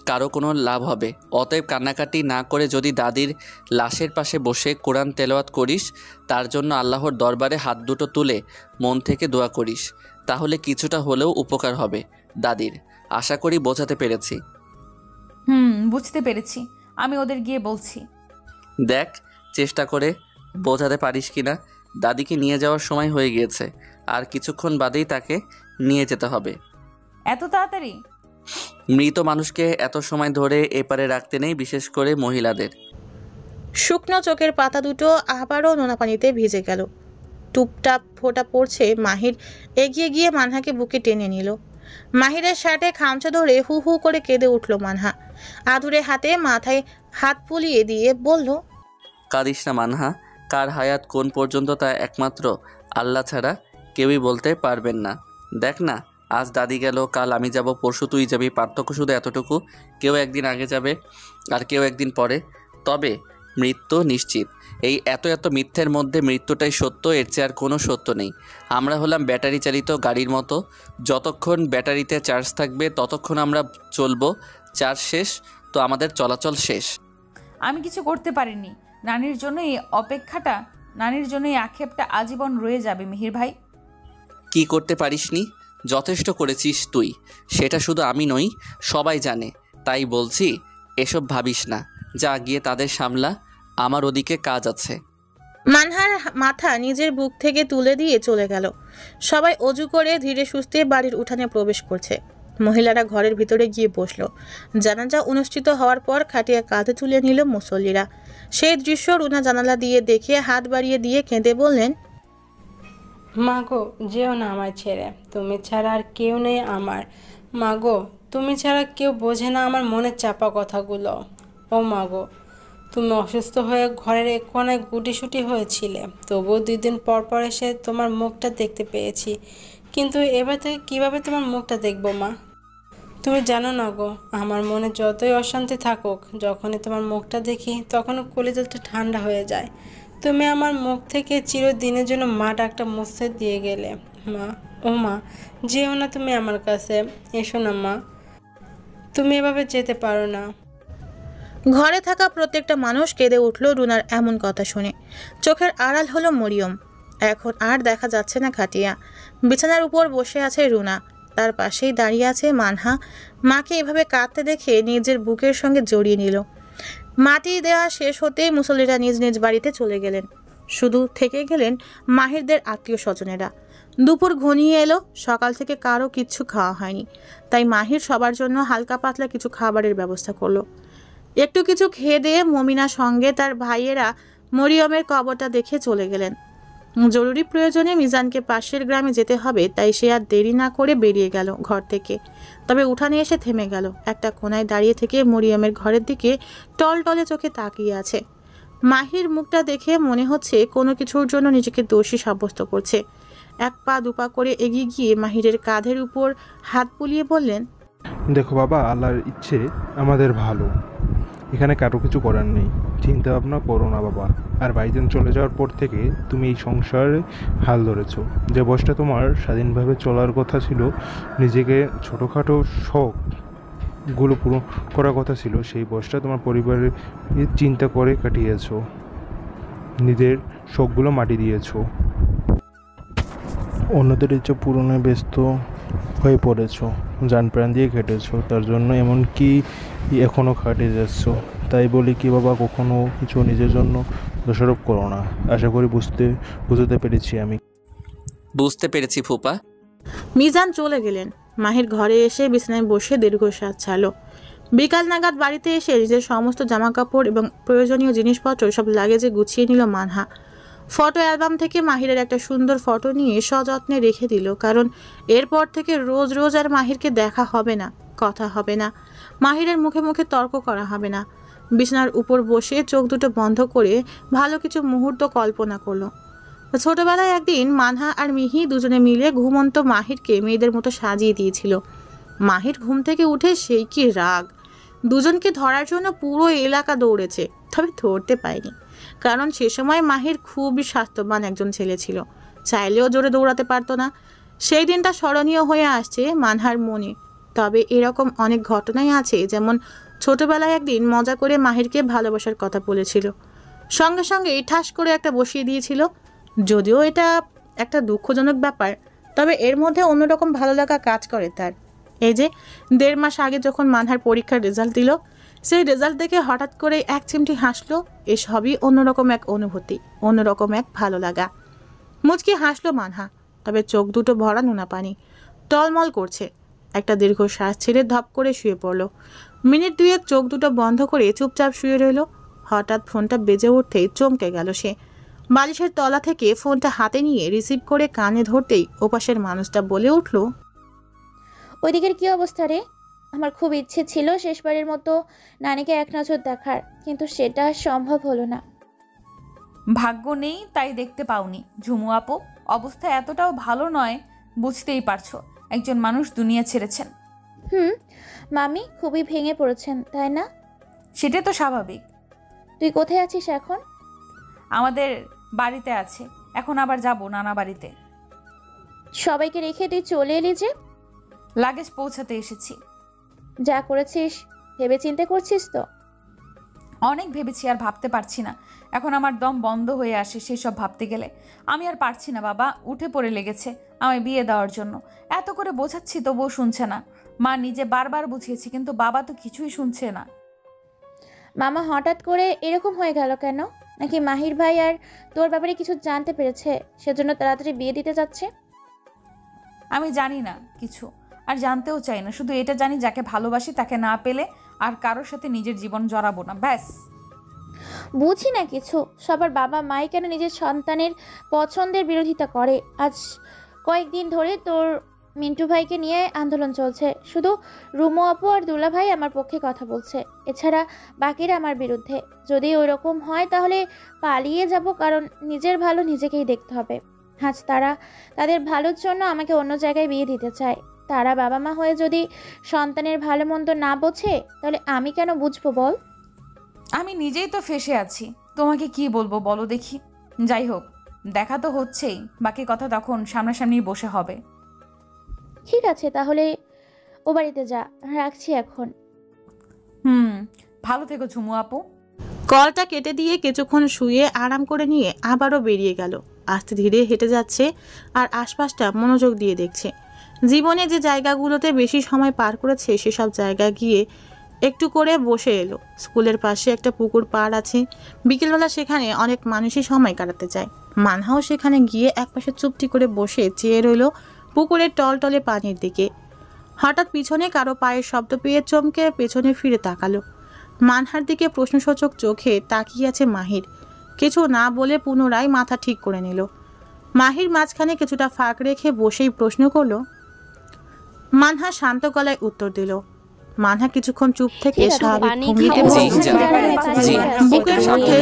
কারো কোনো লাভ হবে। অতএব কান্নাকাটি না করে যদি দাদির লাশের পাশে বসে কোরআন তেলাওয়াত করিস, তার জন্য আল্লাহর দরবারে হাত দুটো তুলে মন থেকে দোয়া করিস, তাহলে কিছুটা হলেও উপকার হবে দাদির। আশা করি বোঝাতে পেরেছি। বুঝতে পেরেছি, আমি ওদের গিয়ে বলছি। দেখ চেষ্টা করে বোঝাতে পারিস কিনা। দাদিকে নিয়ে যাওয়ার সময় হয়ে গিয়েছে, আর কিছুক্ষণ বাদেই তাকে নিয়ে যেতে হবে। এত তাড়াতাড়ি? মৃত মানুষকে এত সময় ধরে এপারে রাখতে নেই, বিশেষ করে মহিলাদের। শুকনো চোখের পাতা দুটো আবারও নোনা পানিতে ভিজে গেল। টুপটাপ ফোঁটা পড়ছে। মাহির এগিয়ে গিয়ে মানহাকে বুকে টেনে নিল। মাহিরের শার্টে খামচা ধরে হু হু করে কেঁদে উঠল মানহা। আদুরে হাতে মাথায় হাত বুলিয়ে দিয়ে বলল, কাঁদিস না মানহা, কার হায়াত কোন পর্যন্ত তা একমাত্র আল্লাহ ছাড়া কেউই বলতে পারবেন না। দেখ না, আজ দাদি গেল, কাল আমি যাব, পরশু তুই যাবি। পার্থক্য শুধু এতটুকু, কেউ একদিন আগে যাবে আর কেউ একদিন পরে, তবে মৃত্যু নিশ্চিত। এই এত এত মিথ্যের মধ্যে মৃত্যুটাই সত্য, এর চেয়ে আর কোনো সত্য নেই। আমরা হলাম ব্যাটারি চালিত গাড়ির মতো, যতক্ষণ ব্যাটারিতে চার্জ থাকবে ততক্ষণ আমরা চলবো, চার্জ শেষ তো আমাদের চলাচল শেষ। আমি কিছু করতে পারিনি, নানির জন্য এই আক্ষেপটা আজীবন রয়ে যাবে মিহির ভাই। কি করতে পারিসনি? যথেষ্ট করেছিস তুই, সেটা শুধু আমি নই, সবাই জানে। তাই বলছি এসব ভাবিস না, যা গিয়ে তাদের সামলা, আমার ওদিকে কাজ আছে। মানহার মাথা নিজের বুক থেকে তুলে দিয়ে চলে গেল। সবাই অজু করে ধীরে সুস্থে বাড়ির উঠানে প্রবেশ করছে। মহিলারা ঘরের ভিতরে গিয়ে বসলো। জানাজা অনুষ্ঠিত হওয়ার পর খাটিয়া কাঁধে তুলে নিল মুসল্লিরা। সেই দৃশ্য রুনা জানালা দিয়ে দেখে হাত বাড়িয়ে দিয়ে কেঁদে বললেন, মা গো, যেও না আমায় ছেড়ে, তুমি ছাড়া আর কেউ নেই আমার। মা গো, তুমি ছাড়া কেউ বোঝে না আমার মনের চাপা কথাগুলো। ও মা গো, তুমি অসুস্থ হয়ে ঘরের এক কোণায় গুটিসুটি হয়েছিলে, তবুও 2 দিন পর পর এসে তোমার মুখটা দেখতে পেয়েছি। কিন্তু এবার থেকে কীভাবে তোমার মুখটা দেখবো মা? তুমি জানো না গো, আমার মনে যতই অশান্তি থাকুক, যখনই তোমার মুখটা দেখি তখনও কলিজাটা ঠান্ডা হয়ে যায়। তুমি আমার মুখ থেকে চিরদিনের জন্য মা ডাকটা মুছে দিয়ে গেলে। মা, ও মা, যেও না তুমি আমার কাছে, এসো না মা, তুমি এভাবে যেতে পারো না। ঘরে থাকা প্রত্যেকটা মানুষ কেঁদে উঠল রুনার এমন কথা শুনে। চোখের আড়াল হলো মরিয়ম। এখন আর দেখা যাচ্ছে না খাটিয়া। বিছানার উপর বসে আছে রুনা, তার পাশেই দাঁড়িয়ে আছে মানহা। মাকে এভাবে কাঁদতে দেখে নিজের বুকের সঙ্গে জড়িয়ে নিল। মাটি দেওয়া শেষ হতেই মুসল্লিরা নিজ নিজ বাড়িতে চলে গেলেন। শুধু থেকে গেলেন মাহিরদের আত্মীয় স্বজনেরা। দুপুর ঘনিয়ে এলো, সকাল থেকে কারো কিচ্ছু খাওয়া হয়নি। তাই মাহির সবার জন্য হালকা পাতলা কিছু খাবারের ব্যবস্থা করলো। একটু কিছু খেয়ে দিয়ে মমিনার সঙ্গে তার ভাইয়েরা মরিয়মের কবরটা দেখে চলে গেলেন। জরুরি প্রয়োজনে মিজানকে পাশের গ্রামে যেতে হবে, তাই সে আর দেরি না করে বেরিয়ে গেল ঘর থেকে। তবে উঠানে এসে থেমে গেল। একটা কোনায় দাঁড়িয়ে থেকে মরিয়মের ঘরের দিকে টলটলে চোখে তাকিয়ে আছে। মাহির মুখটা দেখে মনে হচ্ছে কোনো কিছুর জন্য নিজেকে দোষী সাব্যস্ত করছে। 1 পা 2 পা করে এগিয়ে গিয়ে মাহিরের কাঁধের উপর হাত বুলিয়ে বললেন, দেখো বাবা, আল্লাহর ইচ্ছে আমাদের ভালো, এখানে কারো কিছু করার নেই, চিন্তা ভাবনা করো না বাবা। আর ভাইজান চলে যাওয়ার পর থেকে তুমি এই সংসারে হাল ধরেছো। যে বয়সটা তোমার স্বাধীনভাবে চলার কথা ছিল, নিজেকে ছোটোখাটো শখগুলো পূরণ করার কথা ছিল, সেই বয়সটা তোমার পরিবারের চিন্তা করে কাটিয়েছো, নিজের শখগুলো মাটি দিয়েছো, অন্যদের ইচ্ছে পূরণে ব্যস্ত হয়ে পড়েছো, জান প্রাণ দিয়ে কেটেছো, তার জন্য এমনকি এখনও খাটে যাচ্ছ। তাই বলি কি বাবা, কখনো কিছু নিজের জন্য দোষারোপ করো না। আশা করি বুঝতে পেরেছি আমি। বুঝতে পেরেছি ফুপা, মিজান চলে গেলেন। মাহির ঘরে এসে বিছানায় বসে দীর্ঘশ্বাস ছাড়ল। বিকাল নাগাদ বাড়িতে এসে নিজের সমস্ত জামাকাপড় এবং প্রয়োজনীয় জিনিসপত্র সব লাগেজে গুছিয়ে নিল মানহা। ফটো অ্যালবাম থেকে মাহিরের একটা সুন্দর ফটো নিয়ে সযত্নে রেখে দিল, কারণ এরপর থেকে রোজ রোজ আর মাহিরকে দেখা হবে না, কথা হবে না, মাহিরের মুখে মুখে তর্ক করা হবে না। বিছানার উপর বসে চোখ দুটো বন্ধ করে ভালো কিছু মুহূর্ত কল্পনা করলো। ছোটবেলায় একদিন মানহা আর মিহি দুজনে মিলে ঘুমন্ত মাহিরকে মেয়েদের মতো সাজিয়ে দিয়েছিল। মাহির ঘুম থেকে উঠে সেই কি রাগ, দুজনকে ধরার জন্য পুরো এলাকা দৌড়েছে, তবে ধরতে পায়নি, কারণ সে সময় মাহির খুবই স্বাস্থ্যবান একজন ছেলে ছিল, চাইলেও জোরে দৌড়াতে পারতো না। সেই দিনটা স্মরণীয় হয়ে আসছে মানহার মনে। তবে এরকম অনেক ঘটনাই আছে, যেমন ছোটবেলায় একদিন মজা করে মাহিরকে ভালোবাসার কথা বলেছিল, সঙ্গে সঙ্গে ঠাস করে একটা বসিয়ে দিয়েছিল। যদিও এটা একটা দুঃখজনক ব্যাপার, তবে এর মধ্যে অন্যরকম ভালো লাগা কাজ করে তার। এই যে 1.5 মাস আগে যখন মানহার পরীক্ষার রেজাল্ট দিল, সেই রেজাল্ট দেখে হঠাৎ করে এক চিমটি হাসলো। এসবই অন্যরকম এক অনুভূতি, অন্যরকম এক ভালো লাগা। মুচকি হাসলো মানহা, তবে চোখ দুটো ভরা নোনা পানি, টলমল করছে। একটা দীর্ঘ শ্বাস ছেড়ে ধপ করে শুয়ে পড়লো। মিনিট 2 চোখ দুটো বন্ধ করে চুপচাপ শুয়ে রইল। হঠাৎ ফোনটা বেজে উঠতেই চমকে গেল সে। বালিশের তলা থেকে ফোনটা হাতে নিয়ে রিসিভ করে কানে ধরতেই ওপাশের মানুষটা বলে উঠল, ওইদিকের কি অবস্থা রে? আমার খুব ইচ্ছে ছিল শেষবারের মতো নানিকে এক নজর দেখার, কিন্তু সেটা সম্ভব হলো না। ভাগ্য নেই তাই দেখতে পাওনি ঝুমু আপু। অবস্থা এতটাও ভালো নয়, বুঝতেই পারছো, একজন মানুষ দুনিয়া ছেড়েছেন। মামি খুবই ভেঙে পড়েছেন, তাই না? সেটা তো স্বাভাবিক। তুই কোথায় আছিস এখন? আমাদের বাড়িতে আছে, এখন আবার যাব নানা বাড়িতে। সবাইকে রেখে তুই চলে এলি যে? লাগেজ পৌঁছাতে এসেছি। যা করেছিস ভেবে চিন্তে করছিস তো? অনেক ভেবেছি, আর ভাবতে পারছি না। এখন আমার দম বন্ধ হয়ে আসে সেসব ভাবতে গেলে। আমি আর পারছি না বাবা, উঠে পড়ে লেগেছে আমায় বিয়ে দেওয়ার জন্য। এত করে বোঝাচ্ছি তবুও শুনছে না। মা নিজে বারবার বুঝিয়েছি, কিন্তু বাবা তো কিছুই শুনছে না। মামা হঠাৎ করে এরকম হয়ে গেল কেন? নাকি মাহির ভাই আর তোর ব্যাপারে কিছু জানতে পেরেছে, সেজন্য তাড়াতাড়ি বিয়ে দিতে যাচ্ছে? আমি জানি না কিছু, আর জানতেও চাই না। শুধু এটা জানি, যাকে ভালোবাসি তাকে না পেলে আর কারোর সাথে নিজের জীবন জড়াবো না, ব্যাস। বুঝি না কিছু। সবার বাবা মাই কেন নিজের সন্তানের পছন্দের বিরোধিতা করে? আজ কয়েকদিন ধরে তোর মিন্টু ভাইকে নিয়ে আন্দোলন চলছে। শুধু রুমু আপু আর দুলা ভাই আমার পক্ষে কথা বলছে, এছাড়া বাকিরা আমার বিরুদ্ধে। যদি ওই রকম হয় তাহলে পালিয়ে যাব, কারণ নিজের ভালো নিজেকেই দেখতে হবে। আজ তারা তাদের ভালোর জন্য আমাকে অন্য জায়গায় বিয়ে দিতে চায়। তারা বাবা মা হয়ে যদি সন্তানের ভালো মন্দ না বোঝে, তাহলে আমি কেন বুঝবো বল? আমি নিজেই তো ফেঁসে আছি, তোমাকে কি বলবো বলো দেখি। যাই হোক, দেখা তো হচ্ছেই, বাকি কথা তখন সামনাসামনি বসে হবে। ঠিক আছে, তাহলে ও বাড়িতে যা, রাখছি এখন। ভালো থেকো ঝুমু আপু। কলটা কেটে দিয়ে কিছুক্ষণ শুয়ে আরাম করে নিয়ে আবারও বেরিয়ে গেল। আস্তে ধীরে হেঁটে যাচ্ছে আর আশপাশটা মনোযোগ দিয়ে দেখছে। জীবনে যে জায়গাগুলোতে বেশি সময় পার করেছে সেসব জায়গায় গিয়ে একটু করে বসে এলো। স্কুলের পাশে একটা পুকুর পাড় আছে, বিকেলবেলা সেখানে অনেক মানুষই সময় কাটাতে যায়। মানহাও সেখানে গিয়ে একপাশে চুপটি করে বসে চেয়ে রইল পুকুরের টলটলে পানির দিকে। হঠাৎ পিছনে কারো পায়ের শব্দ পেয়ে চমকে পেছনে ফিরে তাকালো। মানহার দিকে প্রশ্নসূচক চোখে তাকিয়ে আছে মাহির। কিছু না বলে পুনরায় মাথা ঠিক করে নিল। মাহির মাঝখানে কিছুটা ফাঁক রেখে বসেই প্রশ্ন করলো। মানহা শান্ত গলায় উত্তর দিল। মানহা কিছুক্ষণ চুপ থেকে স্বাভাবিক ভঙ্গিতে বুকের সাথে